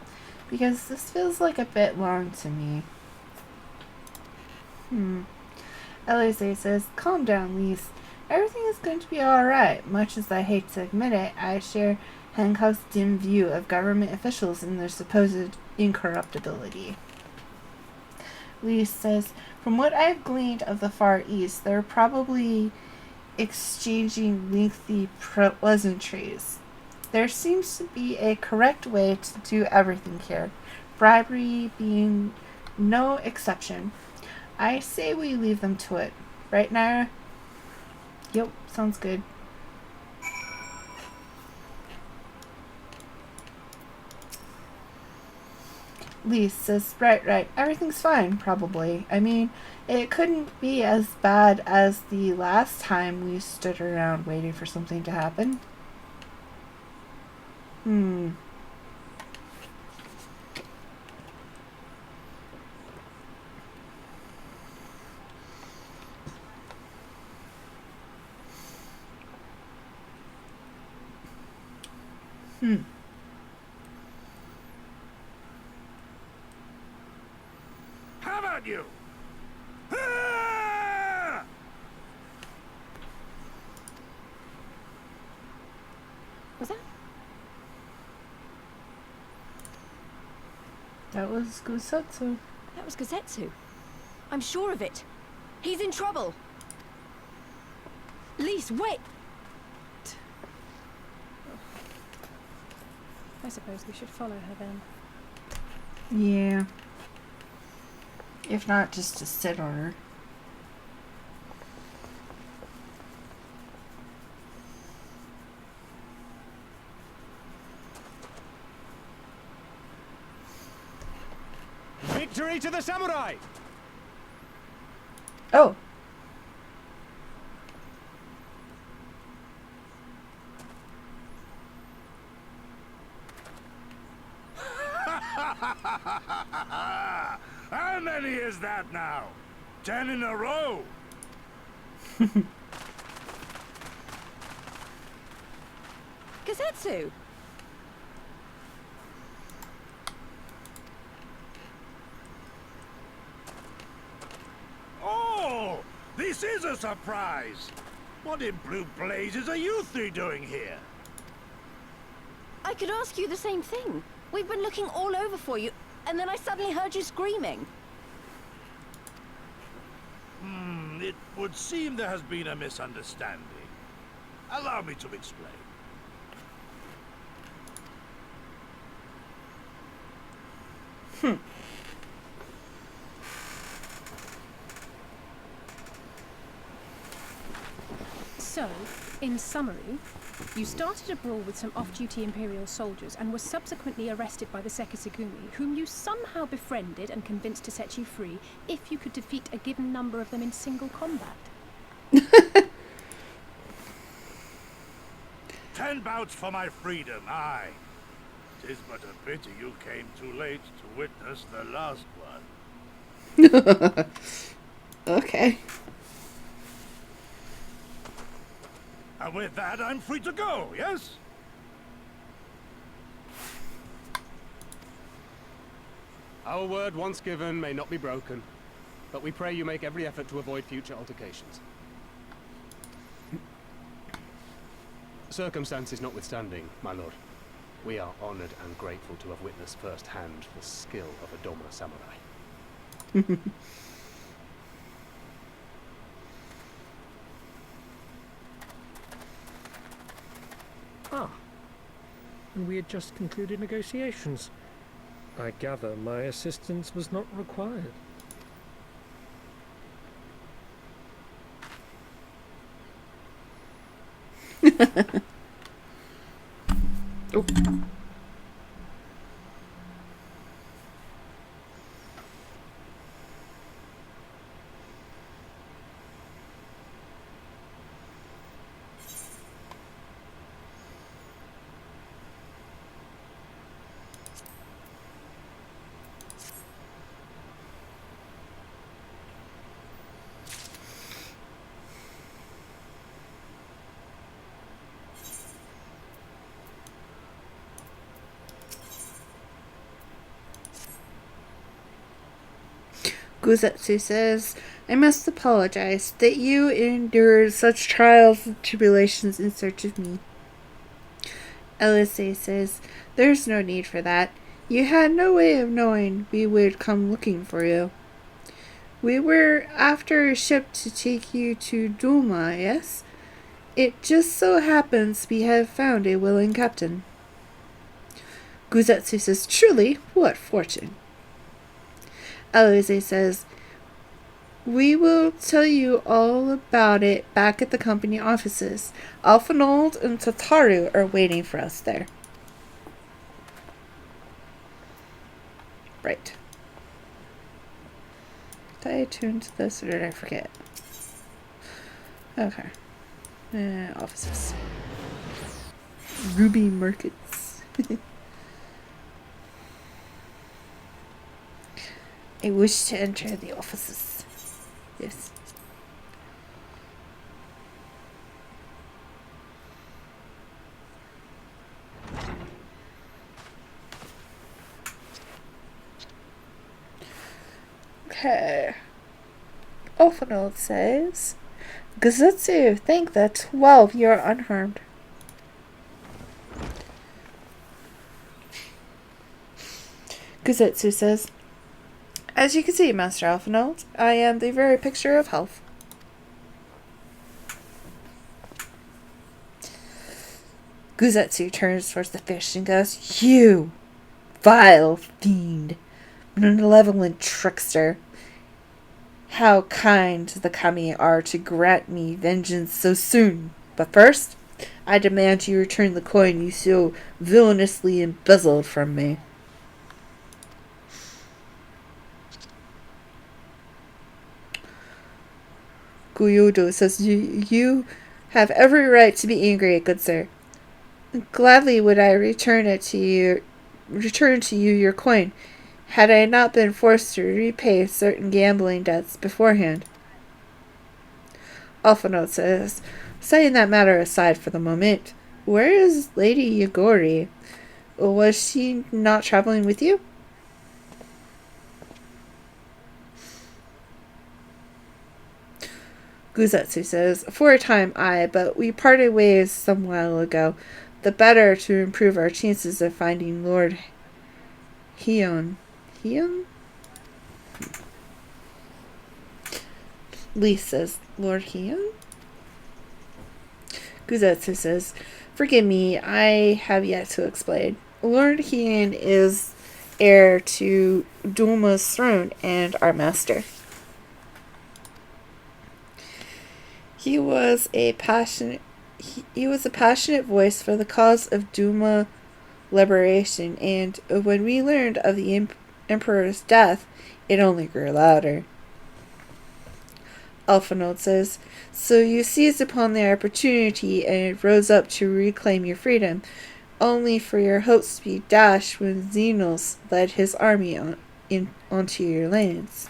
Because this feels like a bit long to me. Lyse says, calm down, Lyse. Everything is going to be alright. Much as I hate to admit it, I share Hancock's dim view of government officials and their supposed incorruptibility. Lyse says, from what I've gleaned of the Far East, they're probably exchanging lengthy pleasantries. There seems to be a correct way to do everything here, bribery being no exception. I say we leave them to it. Right, Nyra? Yep, sounds good. Lyse says, right, everything's fine, probably. I mean, it couldn't be as bad as the last time we stood around waiting for something to happen. How about you? Was that? That was Gusetsu. That was Gazetsu. I'm sure of it. He's in trouble. Lyse, wait! I suppose we should follow her then. Yeah. If not, just to sit on her. Victory to the samurai! Oh. How many is that now? 10 in a row? Gazetsu! Oh, this is a surprise. What in blue blazes are you three doing here? I could ask you the same thing. We've been looking all over for you, and then I suddenly heard you screaming. It would seem there has been a misunderstanding. Allow me to explain. So, in summary, you started a brawl with some off-duty Imperial soldiers and were subsequently arrested by the Sekisagumi, whom you somehow befriended and convinced to set you free if you could defeat a given number of them in single combat. 10 bouts for my freedom, aye. 'Tis but a pity you came too late to witness the last one. Okay. And with that, I'm free to go, yes? Our word once given may not be broken, but we pray you make every effort to avoid future altercations. Circumstances notwithstanding, my lord, we are honored and grateful to have witnessed firsthand the skill of a Doma samurai. Ah, and we had just concluded negotiations. I gather my assistance was not required. Oh. Guzetsu says, I must apologize that you endured such trials and tribulations in search of me. Lyse says, there's no need for that. You had no way of knowing we would come looking for you. We were after a ship to take you to Duma, yes? It just so happens we have found a willing captain. Guzetsu says, truly, what fortune. Lyse says, we will tell you all about it back at the company offices. Alphinold and Tataru are waiting for us there. Right. Did I attune to this or did I forget? Okay. Offices. Ruby Markets. I wish to enter the offices. Yes. Okay. Alphinold says, Guzetsu, thank the 12 you are unharmed. Guzetsu says, as you can see, Master Alphinold, I am the very picture of health. Guzetsu turns towards the fish and goes, you vile fiend, malevolent trickster. How kind the kami are to grant me vengeance so soon. But first, I demand you return the coin you so villainously embezzled from me. Guyodo says, you have every right to be angry, good sir. Gladly would I return to you your coin, had I not been forced to repay certain gambling debts beforehand. Alphinold says, setting that matter aside for the moment, where is Lady Yagori? Was she not traveling with you? Guzetsu says, for a time, aye, but we parted ways some while ago, the better to improve our chances of finding Lord Qiqirn. Qiqirn? Lyse says, Lord Qiqirn? Guzetsu says, forgive me, I have yet to explain. Lord Qiqirn is heir to Dulma's throne and our master. He was a passionate voice for the cause of Duma liberation, and when we learned of the Emperor's death, it only grew louder. Alphinaud says, "So you seized upon the opportunity and rose up to reclaim your freedom, only for your hopes to be dashed when Xenos led his army onto your lands."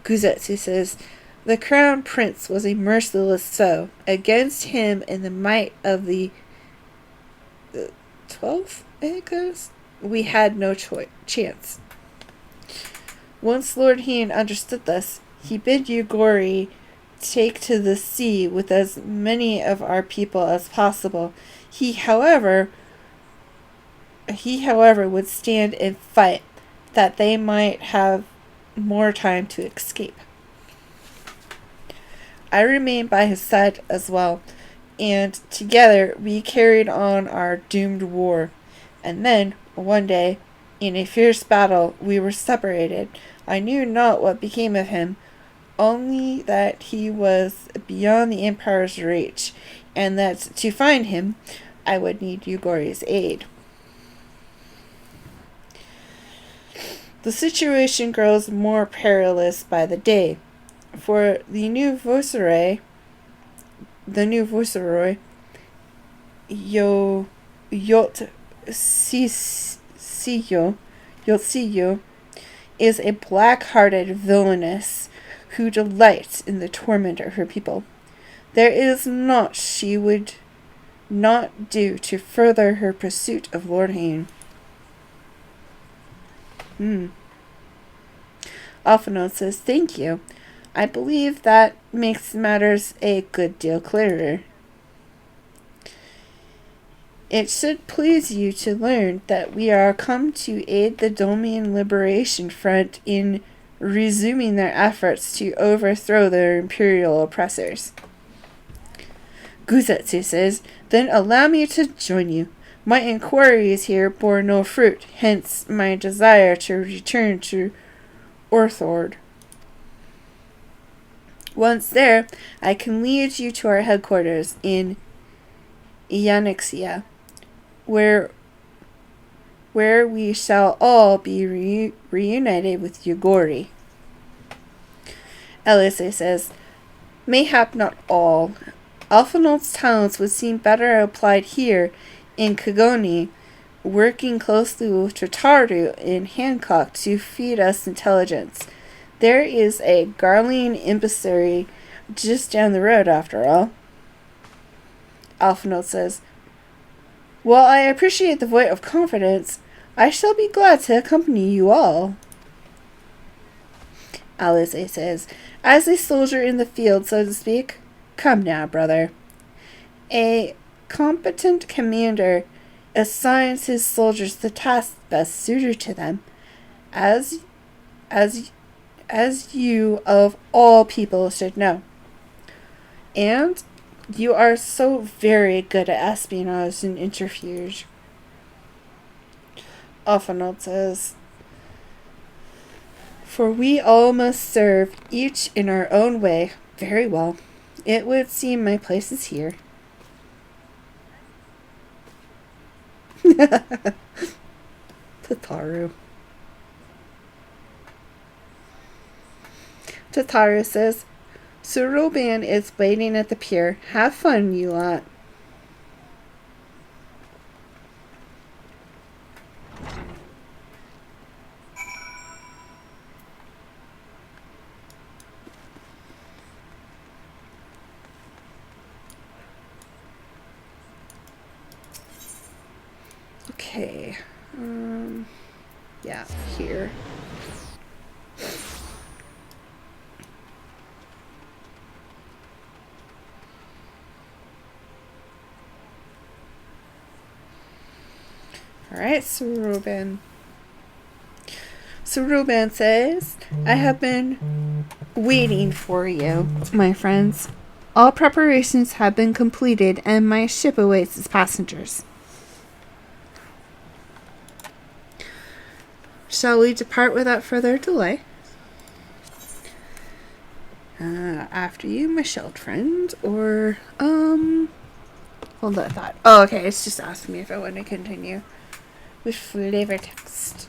Guzetsu says, "The Crown Prince was a merciless foe. Against him and the might of the 12th, I think it was, we had no chance. Once Lord Hien understood this, he bid Yugori take to the sea with as many of our people as possible. He, however, would stand and fight, that they might have more time to escape. I remained by his side as well, and together we carried on our doomed war. And then, one day, in a fierce battle, we were separated. I knew not what became of him, only that he was beyond the Empire's reach, and that to find him, I would need Yugori's aid. The situation grows more perilous by the day, for the new Viceroy, Yotsiyo, is a black-hearted villainess who delights in the torment of her people. There is naught she would not do to further her pursuit of Lord Hien." Alphinaud says, "Thank you. I believe that makes matters a good deal clearer. It should please you to learn that we are come to aid the Domian Liberation Front in resuming their efforts to overthrow their imperial oppressors." Guzetsu says, "Then allow me to join you. My inquiries here bore no fruit, hence my desire to return to Orthord. Once there, I can lead you to our headquarters in Ianixia, where we shall all be reunited with Yugori." Elise says, "Mayhap not all. Alphinaud's talents would seem better applied here in Qiqirn, working closely with Tataru and Hancock to feed us intelligence. There is a Garlean embassy just down the road, after all." Alphinaud says, "While I appreciate the vote of confidence, I shall be glad to accompany you all." Alice says, "As a soldier in the field, so to speak, come now, brother. A competent commander assigns his soldiers the tasks best suited to them, as you of all people should know. And you are so very good at espionage and interference." Alphinaud says, "For we all must serve, each in our own way. Very well. It would seem my place is here." Tataru. Tataru says, "Suroban is waiting at the pier. Have fun, you lot." Okay. Yeah, here. Alright, Suroban. Suroban says, "I have been waiting for you, my friends. All preparations have been completed and my ship awaits its passengers." shall we depart without further delay? After you, my shelled friend, or, hold on, I thought. Oh, okay, it's just asking me if I want to continue with flavor text.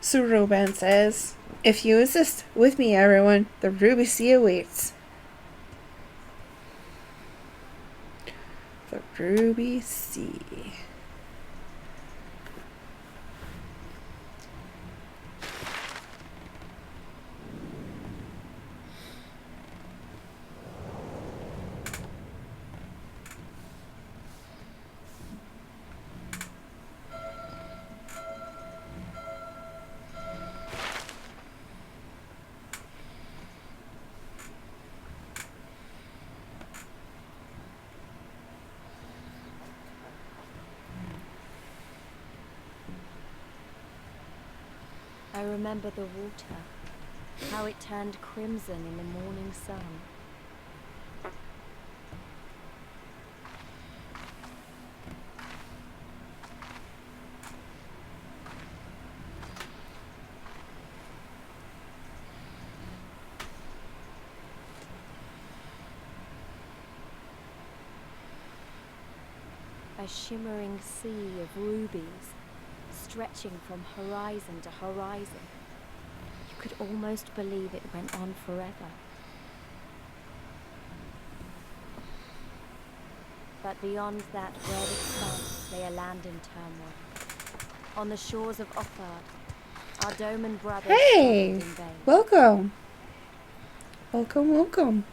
So Roban says, if you insist, with me, everyone, the Ruby Sea awaits. The Ruby Sea. I remember the water, how it turned crimson in the morning sun. A shimmering sea of rubies, stretching from horizon to horizon. You could almost believe it went on forever. But beyond that red expanse lay a land in turmoil. On the shores of Offard, our Doman brothers Hey! struggled in vain. Welcome! Welcome, welcome.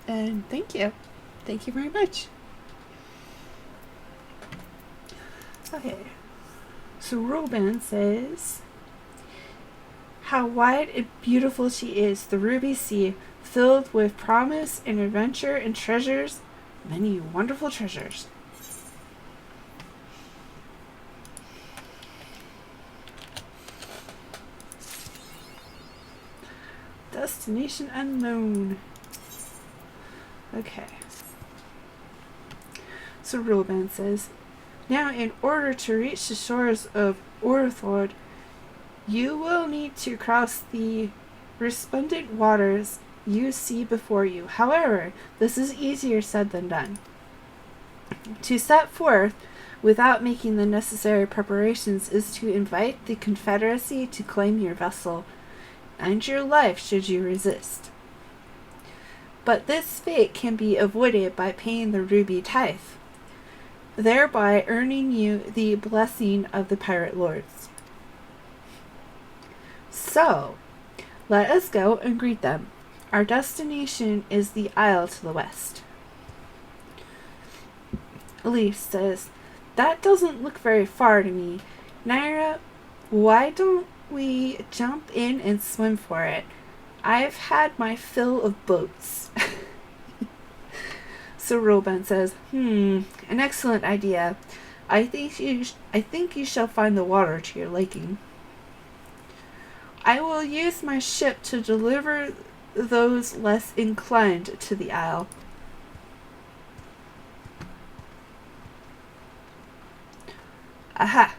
And thank you. Thank you very much. Okay. So Roban says, how wide and beautiful she is, the Ruby Sea, filled with promise and adventure and treasures, many wonderful treasures. Destination unknown. Okay. So Roban says, now in order to reach the shores of Orthord, you will need to cross the resplendent waters you see before you. However, this is easier said than done. To set forth without making the necessary preparations is to invite the Confederacy to claim your vessel and your life should you resist. But this fate can be avoided by paying the ruby tithe, thereby earning you the blessing of the pirate lords. So, let us go and greet them. Our destination is the isle to the west. Lyse says, that doesn't look very far to me. Nyra, why don't we jump in and swim for it? I've had my fill of boats. So Roban says, an excellent idea. I think you shall find the water to your liking. I will use my ship to deliver those less inclined to the isle. Aha!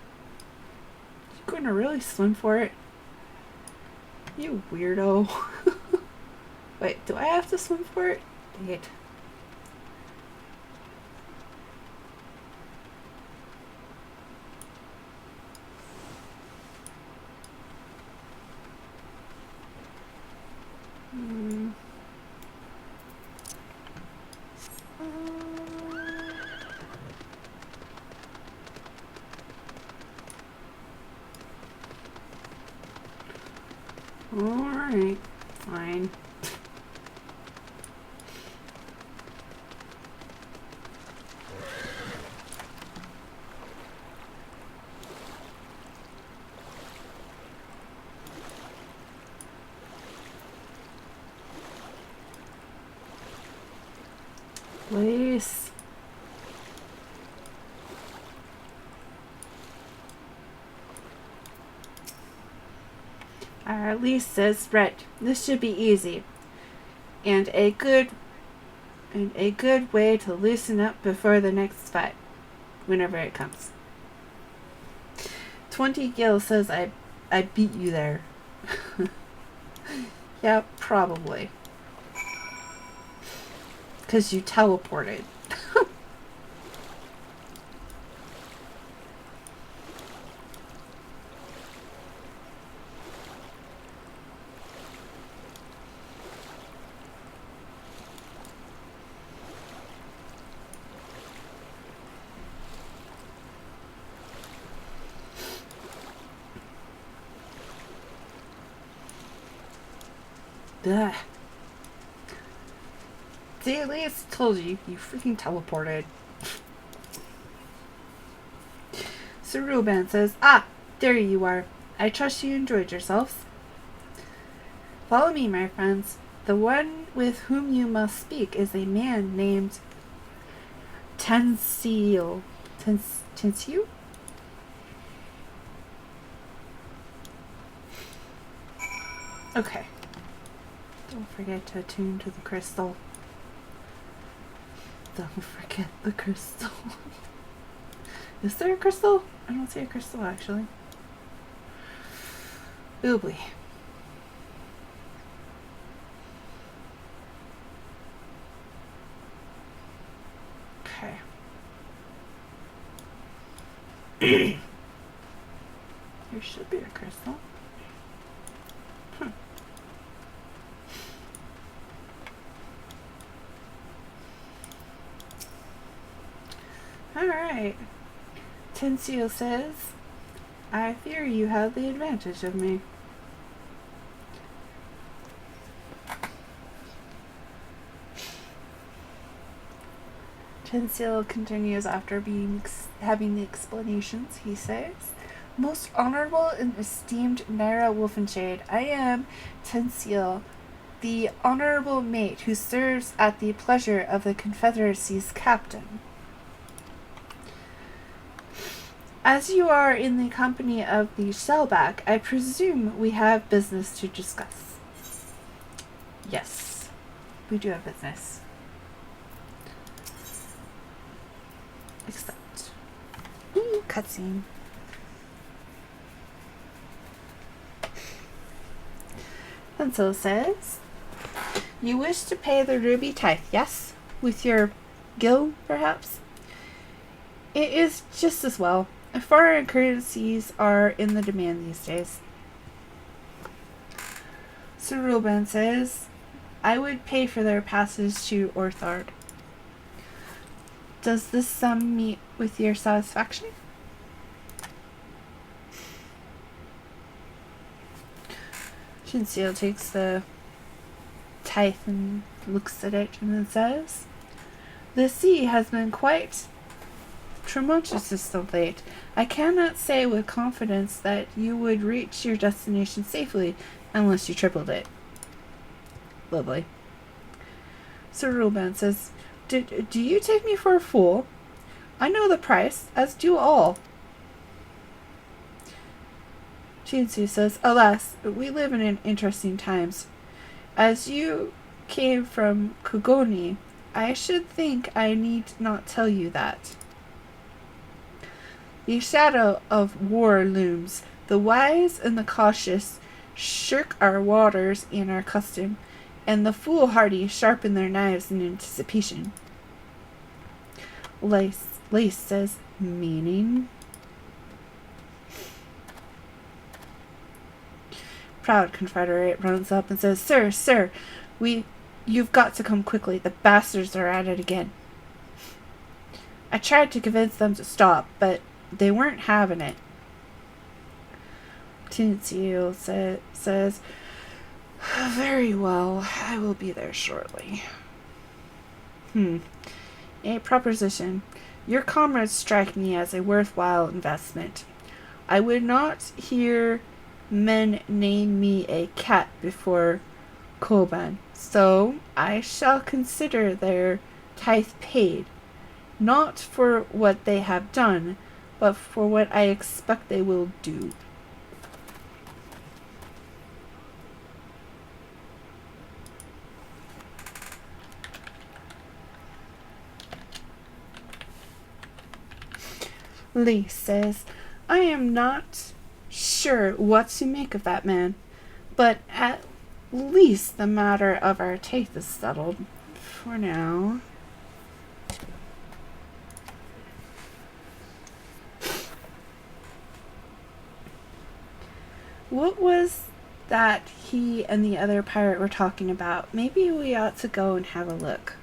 You gonna really swim for it? You weirdo. Wait, do I have to swim for it? Dang it. Alright, fine. Lyse. Lyse says, right, this should be easy. and a good way to loosen up before the next fight, whenever it comes. 20 Gil says I beat you there. Yeah, probably. Because you teleported. Ugh. See, at least told you, you freaking teleported. Sir Ruben says, "Ah, there you are. I trust you enjoyed yourselves. Follow me, my friends. The one with whom you must speak is a man named Tensil. Tensil? Okay. Don't forget to attune to the crystal. Don't forget the crystal." Is there a crystal? I don't see a crystal, actually. Oobly. Okay. There should be a crystal. Alright. Tensil says, "I fear you have the advantage of me." Tensil continues after having the explanations. He says, "Most honorable and esteemed Nyra Wulfenshade, I am Tensil, the honorable mate who serves at the pleasure of the Confederacy's captain. As you are in the company of the Shellback, I presume we have business to discuss." Yes, we do have business. Except, cutscene. Pencil says, "You wish to pay the ruby tithe, yes? With your gil, perhaps? It is just as well. Foreign currencies are in the demand these days." Sir Ruben says, "I would pay for their passage to Orthard. Does this sum meet with your satisfaction?" Tensil takes the tithe and looks at it and then says, "The sea has been quite tumultuous of late. I cannot say with confidence that you would reach your destination safely unless you tripled it." Lovely. Sir Ruben says, Do you take me for a fool? I know the price, as do all." Tensil says, "Alas, we live in interesting times. As you came from Qiqirn, I should think I need not tell you that. The shadow of war looms. The wise and the cautious shirk our waters and our custom, and the foolhardy sharpen their knives in anticipation." Lyse says, "Meaning?" Proud Confederate runs up and says, Sir, you've got to come quickly. The bastards are at it again. I tried to convince them to stop, but they weren't having it." Tensil says, "Very well, I will be there shortly." A proposition. Your comrades strike me as a worthwhile investment. I would not hear men name me a cat before Koban, so I shall consider their tithe paid, not for what they have done, but for what I expect they will do." Lyse says, I am not sure what to make of that man, but at least the matter of our teeth is settled for now. What was that he and the other pirate were talking about? Maybe we ought to go and have a look.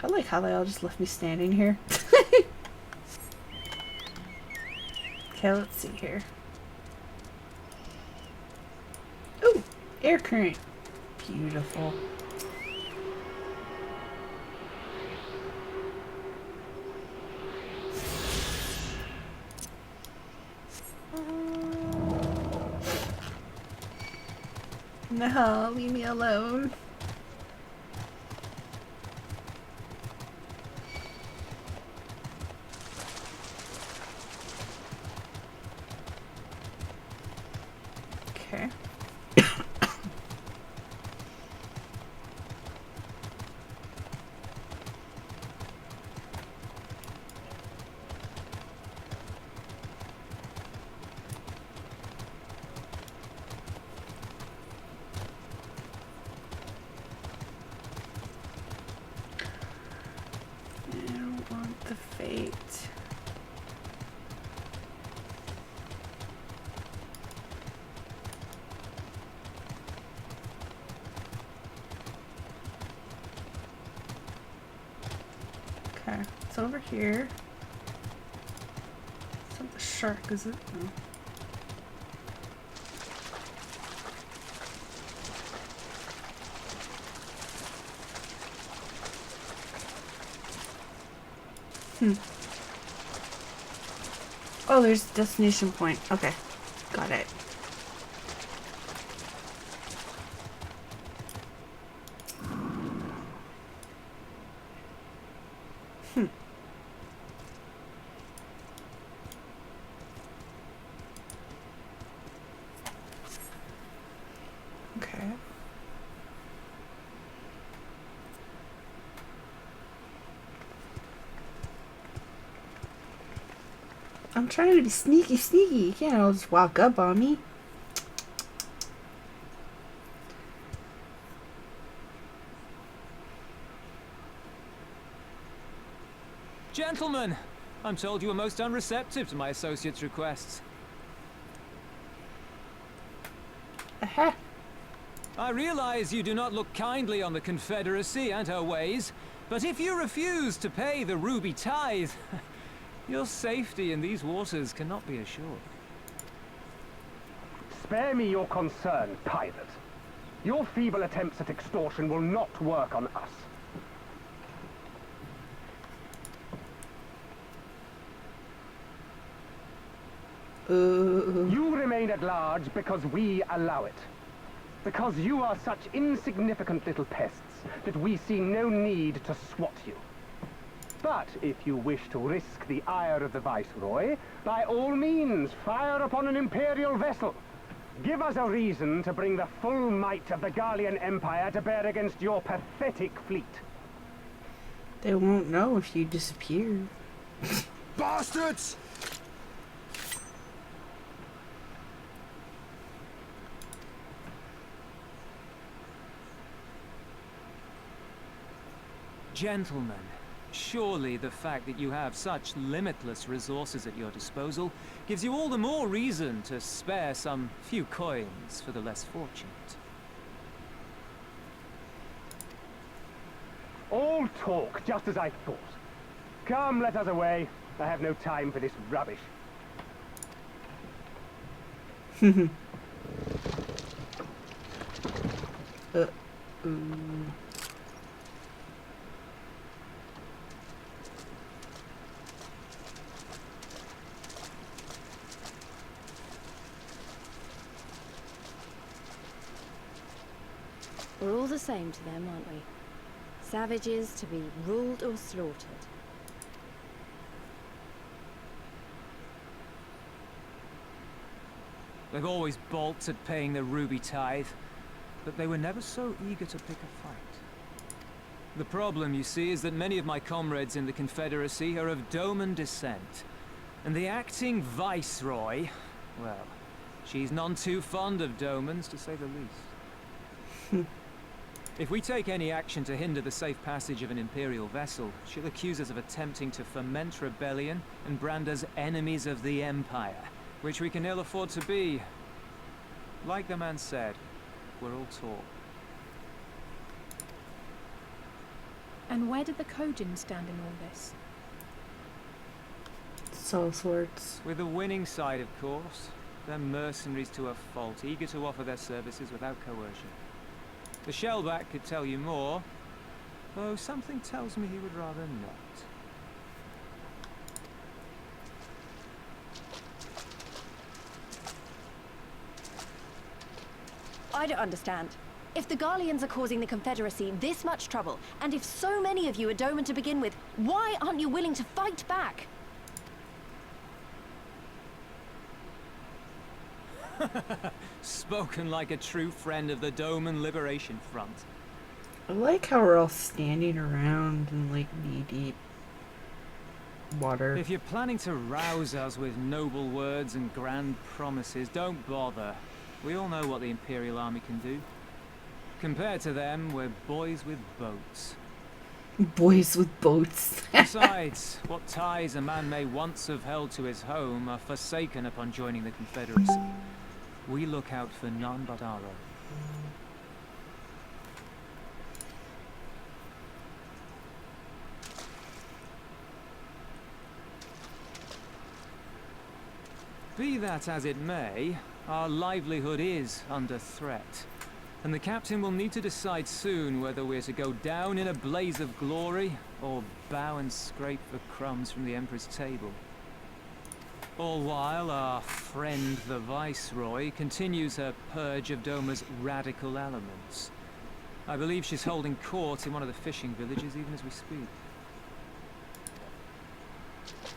I like how they all just left me standing here. Okay, let's see here. Ooh, air current. Beautiful. No, leave me alone. Okay. I don't want the fate. Okay, it's over here. It's not the shark, is it? No. Oh, there's the destination point. Okay, got it. Okay. I'm trying to be sneaky. You can't all just walk up on me. Gentlemen, I'm told you were most unreceptive to my associate's requests. Aha. I realize you do not look kindly on the Confederacy and her ways, but if you refuse to pay the ruby tithe, your safety in these waters cannot be assured. Spare me your concern, pirate. Your feeble attempts at extortion will not work on us. You remain at large because we allow it. Because you are such insignificant little pests that we see no need to swat you. But if you wish to risk the ire of the Viceroy, by all means, fire upon an Imperial vessel. Give us a reason to bring the full might of the Garlean Empire to bear against your pathetic fleet. They won't know if you disappear. Bastards! Gentlemen, surely the fact that you have such limitless resources at your disposal gives you all the more reason to spare some few coins for the less fortunate. All talk, just as I thought. Come, let us away. I have no time for this rubbish. We're all the same to them, aren't we? Savages to be ruled or slaughtered. They've always balked at paying the ruby tithe, but they were never so eager to pick a fight. The problem, you see, is that many of my comrades in the Confederacy are of Doman descent. And the acting viceroy, well, she's none too fond of Domans, to say the least. If we take any action to hinder the safe passage of an Imperial vessel, she'll accuse us of attempting to foment rebellion and brand us enemies of the Empire, which we can ill afford to be. Like the man said, we're all talk. And where did the Qiqirn stand in all this? All sorts. With the winning side, of course. They're mercenaries to a fault, eager to offer their services without coercion. The Shellback could tell you more, though something tells me he would rather not. I don't understand. If the Garleans are causing the Confederacy this much trouble, and if so many of you are Doman to begin with, why aren't you willing to fight back? Spoken like a true friend of the Doman Liberation Front. I like how we're all standing around in like knee-deep water. If you're planning to rouse us with noble words and grand promises, don't bother. We all know what the Imperial Army can do. Compared to them, we're boys with boats. Boys with boats. Besides, what ties a man may once have held to his home are forsaken upon joining the Confederacy. We look out for none but our own. Be that as it may, our livelihood is under threat. And the captain will need to decide soon whether we're to go down in a blaze of glory, or bow and scrape for crumbs from the Emperor's table. All while our friend the Viceroy continues her purge of Doma's radical elements. I believe she's holding court in one of the fishing villages even as we speak.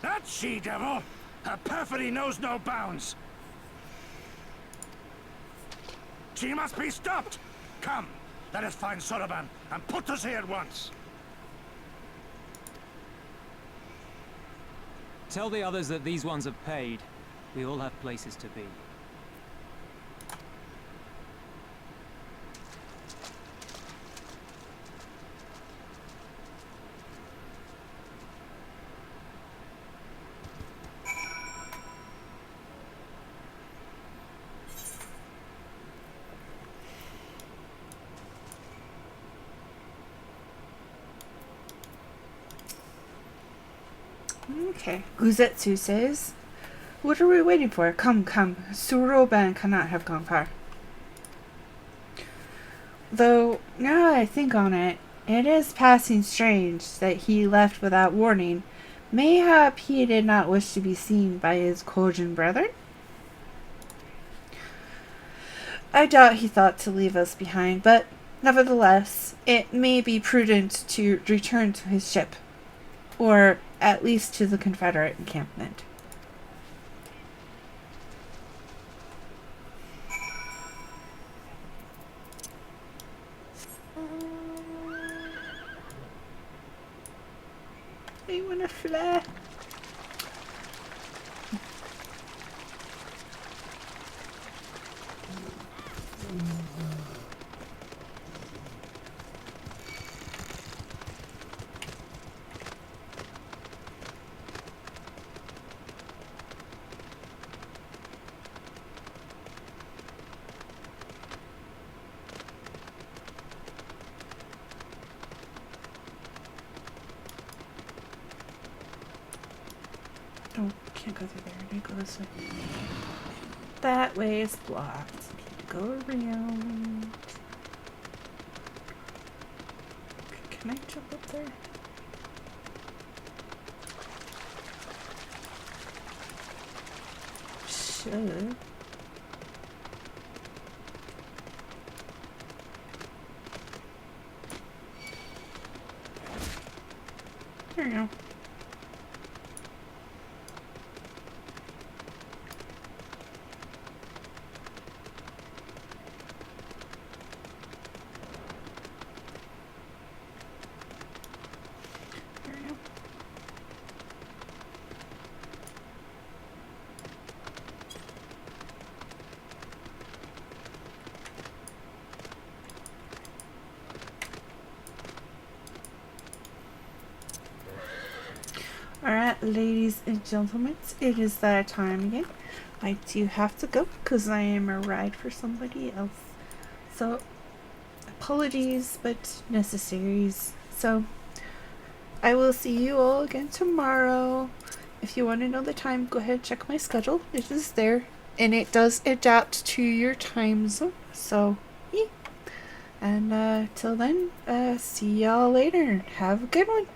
That she-devil! Her perfidy knows no bounds! She must be stopped! Come, let us find Soroban and put us here at once! Tell the others that these ones have paid. We all have places to be. Okay. Uzetsu says, "What are we waiting for? Come, come. Soroban cannot have gone far." Though, now that I think on it, it is passing strange that he left without warning. Mayhap he did not wish to be seen by his Qiqirn brethren? I doubt he thought to leave us behind, but nevertheless, it may be prudent to return to his ship. Or at least to the Confederate encampment. I wanna fly. Oh, can't go through there. I need to go this way. That way is blocked. Need to go around. Can I jump up there? Should. There you go. ladies and gentlemen, it is that time again. I do have to go because I am a ride for somebody else. So, apologies, but necessaries. So, I will see you all again tomorrow. If you want to know the time, go ahead and check my schedule. It is there. And it does adapt to your time zone. So, yeah. And till then, see y'all later. Have a good one.